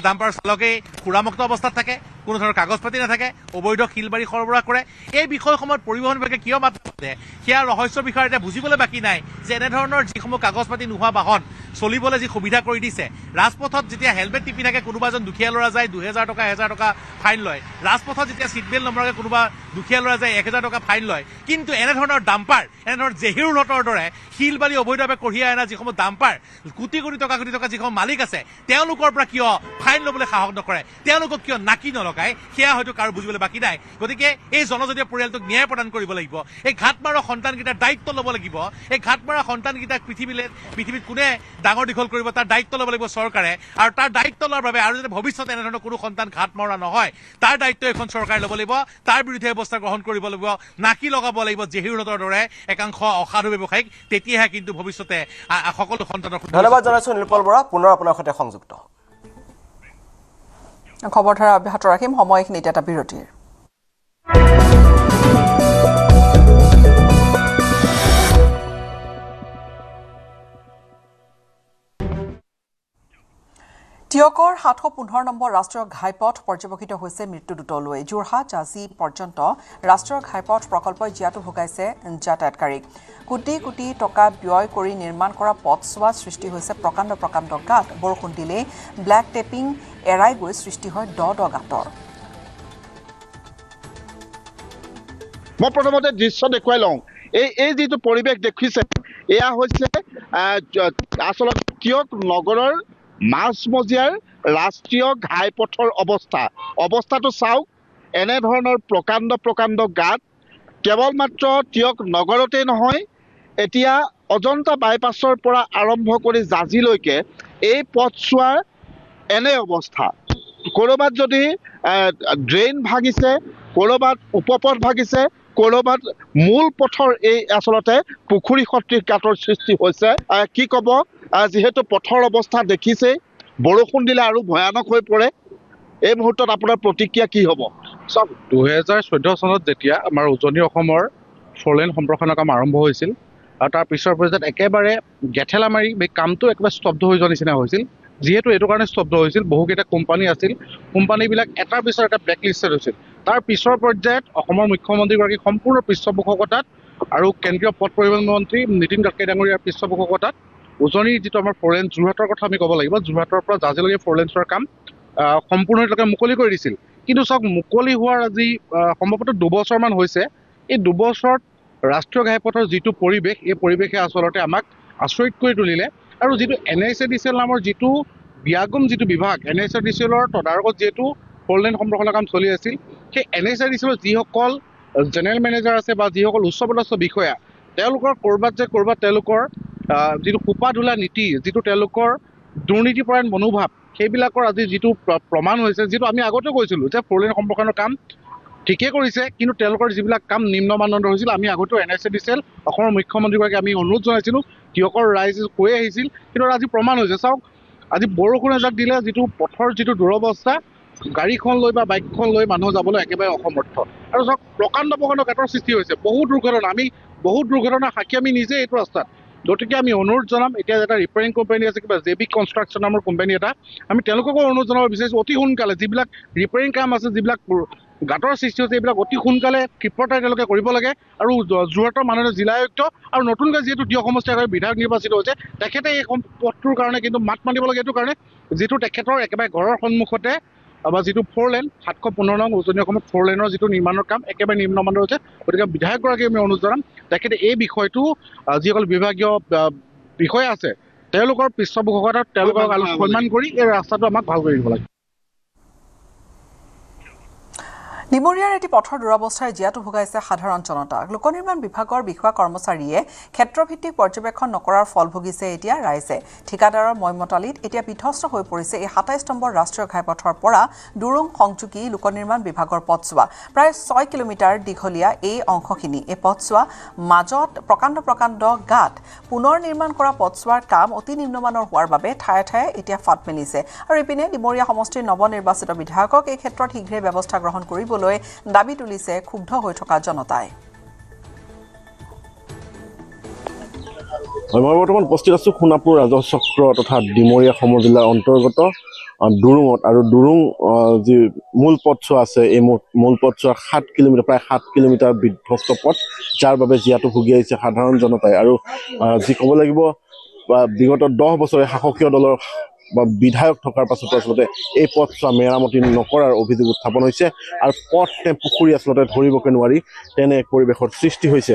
ডাম্পাৰ চালকেই সুৰামুক্ত অৱস্থাত থাকে, কোনো ধৰণৰ কাগজ পাতি নাথাকে, অবৈধ শিলবাৰী সৰবৰাহ কৰে। এই বিষয়সমূহত পৰিবহণ বিভাগে কিয় মাত মাতে সেয়া ৰহস্যৰ বিষয়ে এতিয়া বুজিবলৈ বাকী নাই যে এনেধৰণৰ যিসমূহ কাগজ পাতি নোহোৱা বাহন চলিবলৈ যি সুবিধা কৰি দিছে, ৰাজপথত যেতিয়া হেলমেট টিপি থাকে কোনোবা এজন দুখীয়া ল'ৰা যায় 2,000 টকা 1,000 টকা ফাইন লয়, ৰাজপথত যেতিয়া ছিট বেল্ট নমৰাকৈ কোনোবা দুখীয়া ল'ৰা যায় 1,000 টকা ফাইন লয়। কিন্তু এনেধৰণৰ ডাম্পাৰ, এনেধৰণৰ জেহিৰুল হতৰ দৰে শিলবাৰী অবৈধভাৱে কঢ়িয়াই অনা যিসমূহ ডাম্পাৰ কোটি কোটি টকা যিসমূহ মালিক আছে তেওঁলোকৰ পৰা কিয় ফাইন ল'বলৈ সাহস নকৰে, তেওঁলোকক কিয় নাকি নলগায় সেয়া হয়তো কাৰো বুজিবলৈ বাকী নাই। গতিকে এই জনজাতীয় পৰিয়ালটোক ন্যায় প্ৰদান কৰিব লাগিব, এই ঘাটমাৰা সন্তানকেইটাৰ দায়িত্ব ল'ব লাগিব। এই ঘাটমাৰা সন্তানকেইটাক পৃথিৱীত কোনে ডাঙৰ দীঘল কৰিব তাৰ দায়িত্ব ল'ব লাগিব চৰকাৰে, আৰু তাৰ দায়িত্ব লোৱাৰ বাবে আৰু যাতে ভৱিষ্যতে এনেধৰণৰ কোনো সন্তান ঘাট মৰা নহয় তাৰ দায়িত্ব এখন চৰকাৰে ল'ব লাগিব, তাৰ বিৰুদ্ধে ব্যৱস্থা গ্ৰহণ কৰিব লাগিব, নাকি লগাব লাগিব জেহিৰুলতৰ দৰে একাংশ অসাধু ব্যৱসায়িক। তেতিয়াহে কিন্তু ভৱিষ্যতে সকলো সন্তানৰ। ধন্যবাদ জনাইছোঁ নীলপল বৰা, পুনৰ আপোনাৰ সৈতে সংযুক্ত। খবৰধাৰা অব্যাহত ৰাখিম, সময়খিনিত এটা বিৰতিৰ। টিয়কৰ 715 নম্বৰ ৰাষ্ট্ৰীয় ঘাইপথ পৰ্যবেক্ষিত হৈছে মৃত্যুদূতলৈ। যোৰহাট আজি পৰ্যন্ত ৰাষ্ট্ৰীয় ঘাইপথ প্ৰকল্পই জীয়াতু ভোগাইছে যাতায়াতকাৰীক। কোটি কোটি টকা ব্যয় কৰি নিৰ্মাণ কৰা পথছোৱাত সৃষ্টি হৈছে প্ৰকাণ্ড প্ৰকাণ্ড গাঁত। বৰষুণ দিলেই ব্লেক টেপিং এৰাই গৈ সৃষ্টি হয় দ দ গাঁতৰ। মই প্ৰথমতে দৃশ্য দেখুৱাই লওঁ। এই যিটো পৰিৱেশ দেখিছে এয়া হৈছে আচলতে টিয়ক নগৰৰ মাজমজিয়াৰ ৰাষ্ট্ৰীয় ঘাইপথৰ অৱস্থাটো চাওক। এনেধৰণৰ প্ৰকাণ্ড প্ৰকাণ্ড গাঁত কেৱল মাত্ৰ টিয়ক নগৰতেই নহয়, এতিয়া অজন্তা বাইপাছৰ পৰা আৰম্ভ কৰি জাজিলৈকে এই পথছোৱাৰ এনে অৱস্থা। ক'ৰবাত যদি ড্ৰেইন ভাঙিছে, ক'ৰবাত উপপথ ভাঙিছে, ক'ৰবাত মূল পথৰ এই আচলতে পুখুৰী সদৃশ গাঁতৰ সৃষ্টি হৈছে। কি ক'ব, যিহেতু পথৰ অৱস্থা দেখিছেই, বৰষুণ দিলে আৰু ভয়ানক হৈ পৰে। এই মুহূৰ্তত আপোনাৰ প্ৰতিক্ৰিয়া কি হ'ব? চাওক, 2014 চনত যেতিয়া আমাৰ উজনি অসমৰ ফ'ৰলেন সম্প্ৰসাৰণৰ কাম আৰম্ভ হৈছিল আৰু তাৰ পিছৰ পৰ্যায়ত একেবাৰে গেঠেলা মাৰি কামটো একেবাৰে স্তব্ধ হৈ যোৱা নিচিনা হৈছিল। যিহেতু এইটো কাৰণে স্তব্ধ হৈছিল, বহুকেইটা কোম্পানী আছিল, কোম্পানীবিলাক এটাৰ পিছত এটা ব্লেক লিষ্টেড হৈছিল। তাৰ পিছৰ পৰ্যায়ত অসমৰ মুখ্যমন্ত্ৰীগৰাকী সম্পূৰ্ণ পৃষ্ঠপোষকতাত আৰু কেন্দ্ৰীয় পথ পৰিবহণ মন্ত্ৰী নীতিন গাডকাৰী ডাঙৰীয়াৰ পৃষ্ঠপোষকতাত উজনিৰ যিটো আমাৰ ফ'ৰলেন যোৰহাটৰ কথা আমি ক'ব লাগিব, যোৰহাটৰ পৰা জাজিলৈকে ফ'ৰলেনছৰ কাম সম্পূৰ্ণৰূপে মুকলি কৰি দিছিল। কিন্তু চাওক, মুকলি হোৱাৰ আজি সম্ভৱতঃ 2 বছৰমান হৈছে। এই 2 বছৰত ৰাষ্ট্ৰীয় ঘাইপথৰ যিটো পৰিৱেশ, এই পৰিৱেশে আচলতে আমাক আচৰিত কৰি তুলিলে। আৰু যিটো NHADCL নামৰ যিটো বিয়াগম যিটো বিভাগ, NHADCLৰ তদাৰকত যিহেতু ফ'ৰলেন সম্প্ৰসাৰণৰ কাম চলি আছিল, সেই NHADCLৰ যিসকল জেনেৰেল মেনেজাৰ আছে বা যিসকল উচ্চপদস্থ বিষয়া, তেওঁলোকৰ ক'ৰবাত তেওঁলোকৰ যিটো সোপা ধোলা নীতি, যিটো তেওঁলোকৰ দুৰ্নীতিপৰায়ণ মনোভাৱ, সেইবিলাকৰ আজি যিটো প্ৰমাণ হৈছে, যিটো আমি আগতেও কৈছিলোঁ যে ফ'ৰলেন সম্প্ৰসাৰণৰ কাম ঠিকেই কৰিছে, কিন্তু তেওঁলোকৰ যিবিলাক কাম নিম্ন মানদণ্ডৰ হৈছিল। আমি আগতেও NHADCL অসমৰ মুখ্যমন্ত্ৰীগৰাকীক আমি অনুৰোধ জনাইছিলোঁ, টিয়কৰ ৰাইজ কৈ আহিছিল, কিন্তু আজি প্ৰমাণ হৈছে। চাওক, আজি বৰষুণ এজাক দিলে যিটো পথৰ যিটো দুৰৱস্থা, গাড়ীখন লৈ বা বাইকখন লৈ মানুহ যাবলৈ একেবাৰে অসমৰ্থ। আৰু চাওক, প্ৰকাণ্ড প্ৰকাণ্ড গাঁতৰ সৃষ্টি হৈছে, বহুত দুৰ্ঘটনা সাক্ষী আমি নিজে এইটো ৰাস্তাত। গতিকে আমি অনুৰোধ জনাম, এতিয়া এটা ৰিপেয়াৰিং কোম্পানী আছে, কিবা JB কনষ্ট্ৰাকশ্যন নামৰ কোম্পানী এটা, আমি তেওঁলোককো অনুৰোধ জনাব বিচাৰিছোঁ অতি সোনকালে যিবিলাক ৰিপেয়াৰিং কাম আছে, যিবিলাক গাঁতৰ সৃষ্টি হৈছে, এইবিলাক অতি সোনকালে ক্ষিপ্ৰতাৰে তেওঁলোকে কৰিব লাগে। আৰু যোৰহাটৰ মাননীয় জিলা আয়ুক্ত আৰু নতুনকৈ যিহেতু টিয়ক সমষ্টিৰ বিধায়ক নিৰ্বাচিত হৈছে, তেখেতে এই পথটোৰ কাৰণে কিন্তু মাত মাতিব লাগে, এইটো কাৰণে যিটো তেখেতৰ একেবাৰে ঘৰৰ সন্মুখতে বা যিটো ফ'ৰলেন 715 নং উজনি অসমত ফ'ৰলেনৰ যিটো নিৰ্মাণৰ কাম একেবাৰে নিম্নমানৰ হৈছে। গতিকে বিধায়কগৰাকীক আমি অনুৰোধ জনাম, তেখেতে এই বিষয়টো যিসকল বিভাগীয় বিষয়া আছে তেওঁলোকৰ পৃষ্ঠপোষকতাত তেওঁলোকক সন্মান কৰি এই ৰাস্তাটো আমাক ভাল কৰি দিব লাগে। নিমৰীয়াৰ এটি পথৰ দুৰৱস্থাই জীয়াতু ভোগাইছে সাধাৰণ জনতাক। লোক নিৰ্মাণ বিভাগৰ বিষয়া কৰ্মচাৰীয়ে ক্ষেত্ৰভিত্তিক পৰ্যবেক্ষণ নকৰাৰ ফল ভুগিছে এতিয়া ৰাইজে। ঠিকাদাৰৰ মইমতালিত এতিয়া বিধ্বস্ত হৈ পৰিছে এই 27 নম্বৰ ৰাষ্ট্ৰীয় ঘাইপথৰ পৰা দুৰুং সংযোগী লোক নিৰ্মাণ বিভাগৰ পথছোৱা। প্ৰায় 6 কিলোমিটাৰ দীঘলীয়া এই অংশখিনি। এই পথছোৱা মাজত প্ৰকাণ্ড প্ৰকাণ্ড গাঁত। পুনৰ নিৰ্মাণ কৰা পথছোৱাৰ কাম অতি নিম্নমানৰ হোৱাৰ বাবে ঠায়ে ঠায়ে এতিয়া ফাট মেলিছে। আৰু ইপিনে ডিমৰীয়া সমষ্টিৰ নৱনিৰ্বাচিত বিধায়কক এই ক্ষেত্ৰত শীঘ্ৰে ব্যৱস্থা গ্ৰহণ কৰিব দাবী তুলিছে ক্ষুব্ধ হৈ থকা জনতাই। মই বৰ্তমান উপস্থিত আছোঁ সোণাপুৰ ৰাজচক্ৰ তথা ডিমৰীয়া সমজিলাৰ অন্তৰ্গত ডুৰুঙত আৰু ডুৰুং যি মূল পথছোৱা আছে এই মূল পথছোৱা 7 কিলোমিটাৰ প্ৰায় 7 কিলোমিটাৰ বিধ্বস্ত পথ যাৰ বাবে জীয়াতু ভুগি আহিছে সাধাৰণ জনতাই আৰু যি ক'ব লাগিব বিগত 10 বছৰে শাসকীয় দলৰ বা বিধায়ক থকাৰ পাছতো আচলতে এই পথছোৱা মেৰামতি নকৰাৰ অভিযোগ উত্থাপন হৈছে আৰু পথ নে পুখুৰী আচলতে ধৰিবকে নোৱাৰি তেনে এক পৰিৱেশৰ সৃষ্টি হৈছে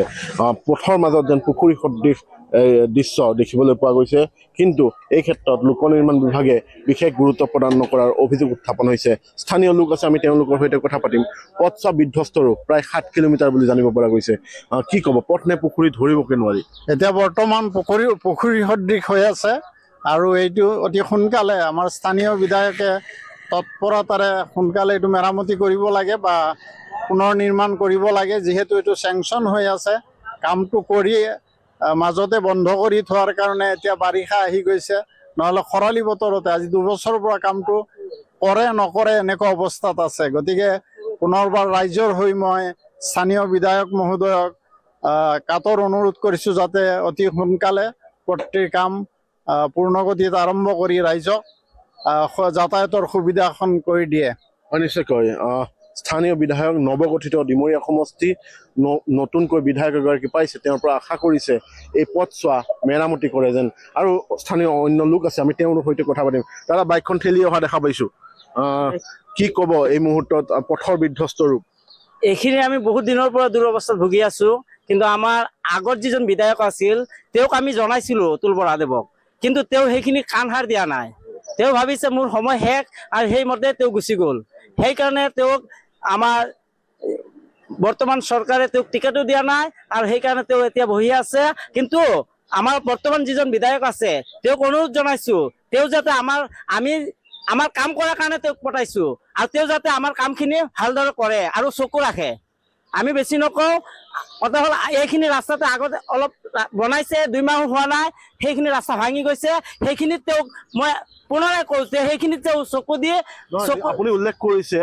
পথৰ মাজত যেন পুখুৰী সদৃশ দৃশ্য দেখিবলৈ পোৱা গৈছে কিন্তু এই ক্ষেত্ৰত লোক নিৰ্মাণ বিভাগে বিশেষ গুৰুত্ব প্ৰদান নকৰাৰ অভিযোগ উত্থাপন হৈছে স্থানীয় লোক আছে আমি তেওঁলোকৰ সৈতে কথা পাতিম পথছোৱা বিধ্বস্ত ৰূপ প্ৰায় 7 কিলোমিটাৰ বুলি জানিব পৰা গৈছে কি ক'ব পথ নে পুখুৰী ধৰিবকে নোৱাৰি এতিয়া বৰ্তমান পুখুৰী সদৃশ হৈ আছে আৰু এইটো অতি সোনকালে আমাৰ স্থানীয় বিধায়কে তৎপৰতাৰে সোনকালে এইটো মেৰামতি কৰিব লাগে বা পুনৰ নিৰ্মাণ কৰিব লাগে যিহেতু এইটো চেংচন হৈ আছে কামটো কৰি মাজতে বন্ধ কৰি থোৱাৰ কাৰণে এতিয়া বাৰিষা আহি গৈছে নহ'লে খৰালি বতৰতে আজি 2 বছৰৰ পৰা কামটো কৰে নকৰে এনেকুৱা অৱস্থাত আছে গতিকে পুনৰবাৰ ৰাইজৰ হৈ মই স্থানীয় বিধায়ক মহোদয়ক কাতৰ অনুৰোধ কৰিছোঁ যাতে অতি সোনকালে প্ৰত্যেক কাম পূৰ্ণগতিত আৰম্ভ কৰি ৰাইজক যাতায়াতৰ সুবিধাখন কৰি দিয়ে নিশ্চয়কৈ স্থানীয় বিধায়ক নৱগঠিত ডিমৰীয়া সমষ্টি নতুনকৈ বিধায়ক এগৰাকী পাইছে তেওঁৰ পৰা আশা কৰিছে এই পথছোৱা মেৰামতি কৰে যেন আৰু স্থানীয় অন্য লোক আছে আমি তেওঁলোকৰ সৈতে কথা পাতিম দাদা বাইকখন ঠেলি অহা দেখা পাইছোঁ কি ক'ব এই মুহূৰ্তত পথৰ বিধ্বস্ত ৰূপ এইখিনি আমি বহুত দিনৰ পৰা দুৰৱস্থাত ভুগি আছো কিন্তু আমাৰ আগত যিজন বিধায়ক আছিল তেওঁক আমি জনাইছিলোঁ অতুল বৰাদেৱক কিন্তু তেওঁ সেইখিনি কাণসাৰ দিয়া নাই তেওঁ ভাবিছে মোৰ সময় শেষ আৰু সেইমতে তেওঁ গুচি গ'ল সেইকাৰণে তেওঁক আমাৰ বৰ্তমান চৰকাৰে তেওঁক টিকেটো দিয়া নাই আৰু সেইকাৰণে তেওঁ এতিয়া বহি আছে কিন্তু আমাৰ বৰ্তমান যিজন বিধায়ক আছে তেওঁক অনুৰোধ জনাইছোঁ তেওঁ যাতে আমাৰ কাম কৰাৰ কাৰণে তেওঁক পঠাইছোঁ আৰু তেওঁ যাতে আমাৰ কামখিনি ভালদৰে কৰে আৰু চকু ৰাখে আমি বেছি নকওঁ কথা হ'ল এইখিনি ৰাস্তাতে আগতে অলপ বনাইছে 2 মাহ হোৱা নাই সেইখিনি ৰাস্তা ভাঙি গৈছে সেইখিনিত তেওঁক মই পুনৰাই কৈছে সেইখিনিত তেওঁ চকু দিয়ে আপুনি উল্লেখ কৰিছে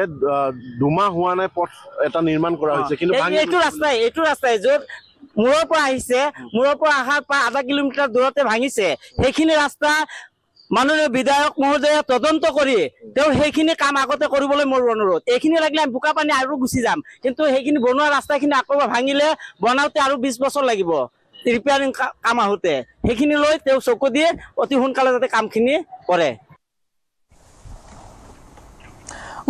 2 মাহ হোৱা নাই পথ এটা নিৰ্মাণ কৰা হৈছে কিন্তু এইটো ৰাস্তাই য'ত মূৰৰ পৰা আহিছে মূৰৰ পৰা অহাৰ প্ৰায় 0.5 কিলোমিটাৰ দূৰতে ভাঙিছে সেইখিনি ৰাস্তা মাননীয় বিধায়ক মহোদয়ে তদন্ত কৰি তেওঁ সেইখিনি কাম আগতে কৰিবলৈ মোৰ অনুৰোধ এইখিনি লাগিলে আমি বোকা পানী আৰু গুচি যাম কিন্তু সেইখিনি বনোৱা ৰাস্তাখিনি আকৌ ভাঙিলে বনাওঁতে আৰু 20 বছৰ লাগিব ৰিপেয়াৰিং কাম আহোঁতে সেইখিনি লৈ তেওঁ চকু দিয়ে অতি সোনকালে যাতে কামখিনি কৰে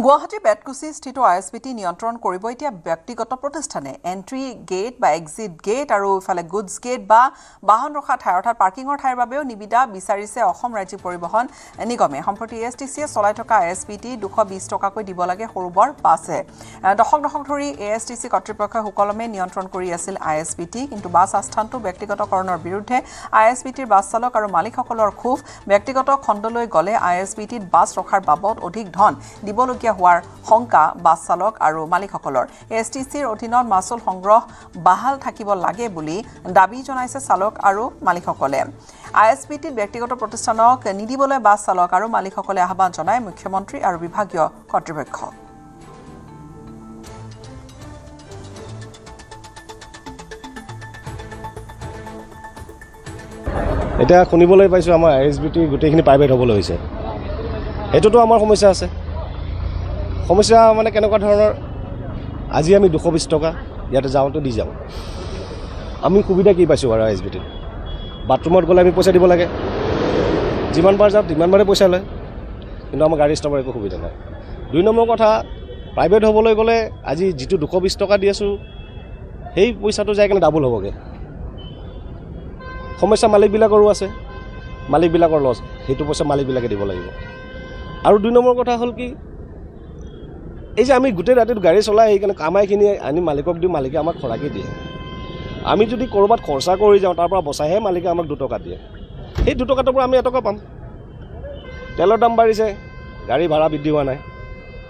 গুৱাহাটীৰ বেতকুচি স্থিত ISBT নিয়ন্ত্ৰণ কৰিব এতিয়া ব্যক্তিগত প্ৰতিষ্ঠানে এন্ট্ৰি গেট বা এক্সিট গেট আৰু ইফালে গুডছ গেট বা বাহন ৰখা ঠাই অৰ্থাৎ পাৰ্কিঙৰ ঠাইৰ বাবেও নিবিদা বিচাৰিছে অসম ৰাজ্যিক পৰিবহণ নিগমে সম্প্ৰতি ASTCয়ে চলাই থকা ISBT 220 টকাকৈ দিব লাগে সৰু বৰ বাছে দশক ধৰি ASTC কৰ্তৃপক্ষই সুকলমে নিয়ন্ত্ৰণ কৰি আছিল ISBT কিন্তু বাছ আস্থানটো ব্যক্তিগতকৰণৰ বিৰুদ্ধে ISBTৰ বাছ চালক আৰু মালিকসকলৰ ক্ষোভ ব্যক্তিগত খণ্ডলৈ গ'লে ISBTত বাছ ৰখাৰ বাবদ অধিক ধন দিবলগীয়া হোৱাৰ শংকা বাছ চালক আৰু মালিকসকলৰ ASTCৰ অধীনত মাচুল সংগ্ৰহ বাহাল থাকিব লাগে বুলি দাবী জনাইছে চালক আৰু মালিকসকলে ISBTত ব্যক্তিগত প্ৰতিষ্ঠানক নিদিবলৈ বাছ চালক আৰু মালিকসকলে আহ্বান জনায় মুখ্যমন্ত্ৰী আৰু বিভাগীয় কৰ্তৃপক্ষক এতিয়া শুনিবলৈ পাইছোঁ আমাৰ ISBT গোটেইখিনি প্ৰাইভেট হ'বলৈ হৈছে সেইটোতো আমাৰ সমস্যা আছে সমস্যা মানে কেনেকুৱা ধৰণৰ আজি আমি 220 টকা ইয়াতে যাওঁতে দি যাওঁ আমি সুবিধা কি পাইছোঁ বাৰু ISBTত বাথৰুমত গ'লে আমি পইচা দিব লাগে যিমান বাৰ যাওঁ তিমানবাৰে পইচা লয় কিন্তু আমাৰ গাড়ী ষ্টাফৰ একো সুবিধা নাই 2 নম্বৰ কথা প্ৰাইভেট হ'বলৈ গ'লে আজি যিটো 220 টকা দি আছোঁ সেই পইচাটো যাই কিনে ডাবল হ'বগৈ সমস্যা মালিকবিলাকৰো আছে মালিকবিলাকৰ লছ সেইটো পইচা মালিকবিলাকে দিব লাগিব আৰু 2 নম্বৰ কথা হ'ল কি এই যে আমি গোটেই ৰাতিটো গাড়ী চলাই সেইকাৰণে কামাইখিনি আনি মালিকক দিওঁ মালিকে আমাক খৰাকি দিয়ে আমি যদি ক'ৰবাত খৰচা কৰি যাওঁ তাৰ পৰা বচাইহে মালিকে আমাক 2 টকা দিয়ে সেই 2 টকাটোৰ পৰা আমি 1 টকা পাম তেলৰ দাম বাঢ়িছে গাড়ী ভাড়া বৃদ্ধি হোৱা নাই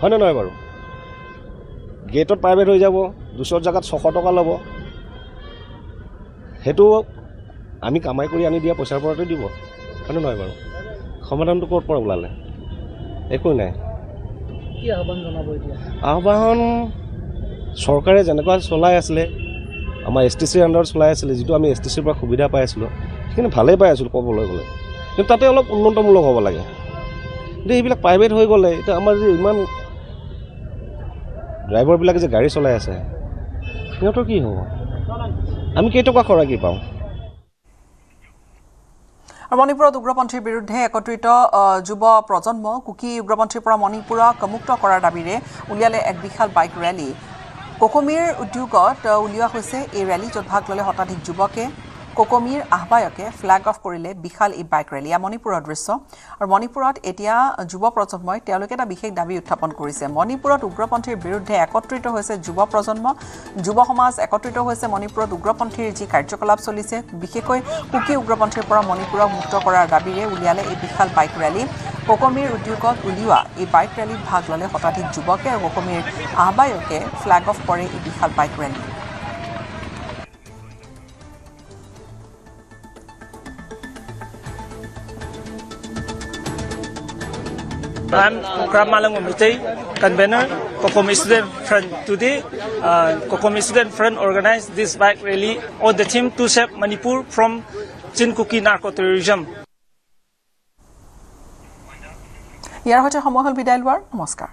হয়নে নহয় বাৰু গেটত প্ৰাইভেট হৈ যাব 200 জেগাত 600 টকা ল'ব সেইটো আমি কামাই কৰি আনি দিয়া পইচাৰ পৰাটো দিব হয়নে নহয় বাৰু সমাধানটো ক'ৰ পৰা ওলালে একো নাই কি আহ্বান জনাব এতিয়া আহ্বান চৰকাৰে যেনেকুৱা চলাই আছিলে আমাৰ STCৰ আণ্ডাৰত চলাই আছিলে যিটো আমি STCৰ পৰা সুবিধা পাই আছিলোঁ সেইখিনি ভালেই পাই আছিলোঁ ক'বলৈ গ'লে, কিন্তু তাতে অলপ উন্নতমূলক হ'ব লাগে। কিন্তু এইবিলাক প্ৰাইভেট হৈ গ'লে এতিয়া আমাৰ যে ইমান ড্ৰাইভাৰবিলাকে যে গাড়ী চলাই আছে সিহঁতৰ কি হ'ব? আমি কেইটকা খৰাকি পাওঁ? মণিপুৰত উগ্ৰপন্থীৰ বিৰুদ্ধে একত্ৰিত যুৱ প্ৰজন্ম কুকি উগ্ৰপন্থীৰ পৰা মণিপুৰক মুক্ত কৰাৰ দাবীৰে উলিয়ালে এক বিশাল বাইক ৰেলী। কোকমিৰ উদ্যোগত উলিওৱা হৈছে এই ৰেলী, য'ত ভাগ ল'লে শতাধিক যুৱকে। কোকমিৰ আহ্বায়কে ফ্লেগ অফ কৰিলে বিশাল এই বাইক ৰেলী। এয়া মণিপুৰৰ দৃশ্য। আৰু মণিপুৰত এতিয়া যুৱ প্ৰজন্মই তেওঁলোকে এটা বিশেষ দাবী উত্থাপন কৰিছে। মণিপুৰত উগ্ৰপন্থীৰ বিৰুদ্ধে একত্ৰিত হৈছে যুৱ প্ৰজন্ম, যুৱ সমাজ একত্ৰিত হৈছে। মণিপুৰত উগ্ৰপন্থীৰ যি কাৰ্যকলাপ চলিছে, বিশেষকৈ কুকি উগ্ৰপন্থীৰ পৰা মণিপুৰক মুক্ত কৰাৰ দাবীৰে উলিয়ালে এই বিশাল বাইক ৰেলী। কোকমিৰ উদ্যোগত উলিওৱা এই বাইক ৰেলীত ভাগ ল'লে শতাধিক যুৱকে আৰু কোকমিৰ আহ্বায়কে ফ্লেগ অফ কৰে এই বিশাল bike rally. I'm Kram Malang Mitei, convener, Kokomi Student Front. Today, Kokomi Student Front organized this bike rally on the theme to save Manipur from Chinkuki narco-terrorism. ইয়াৰ সৈতে সময় হ'ল বিদায় লোৱাৰ। নমস্কাৰ।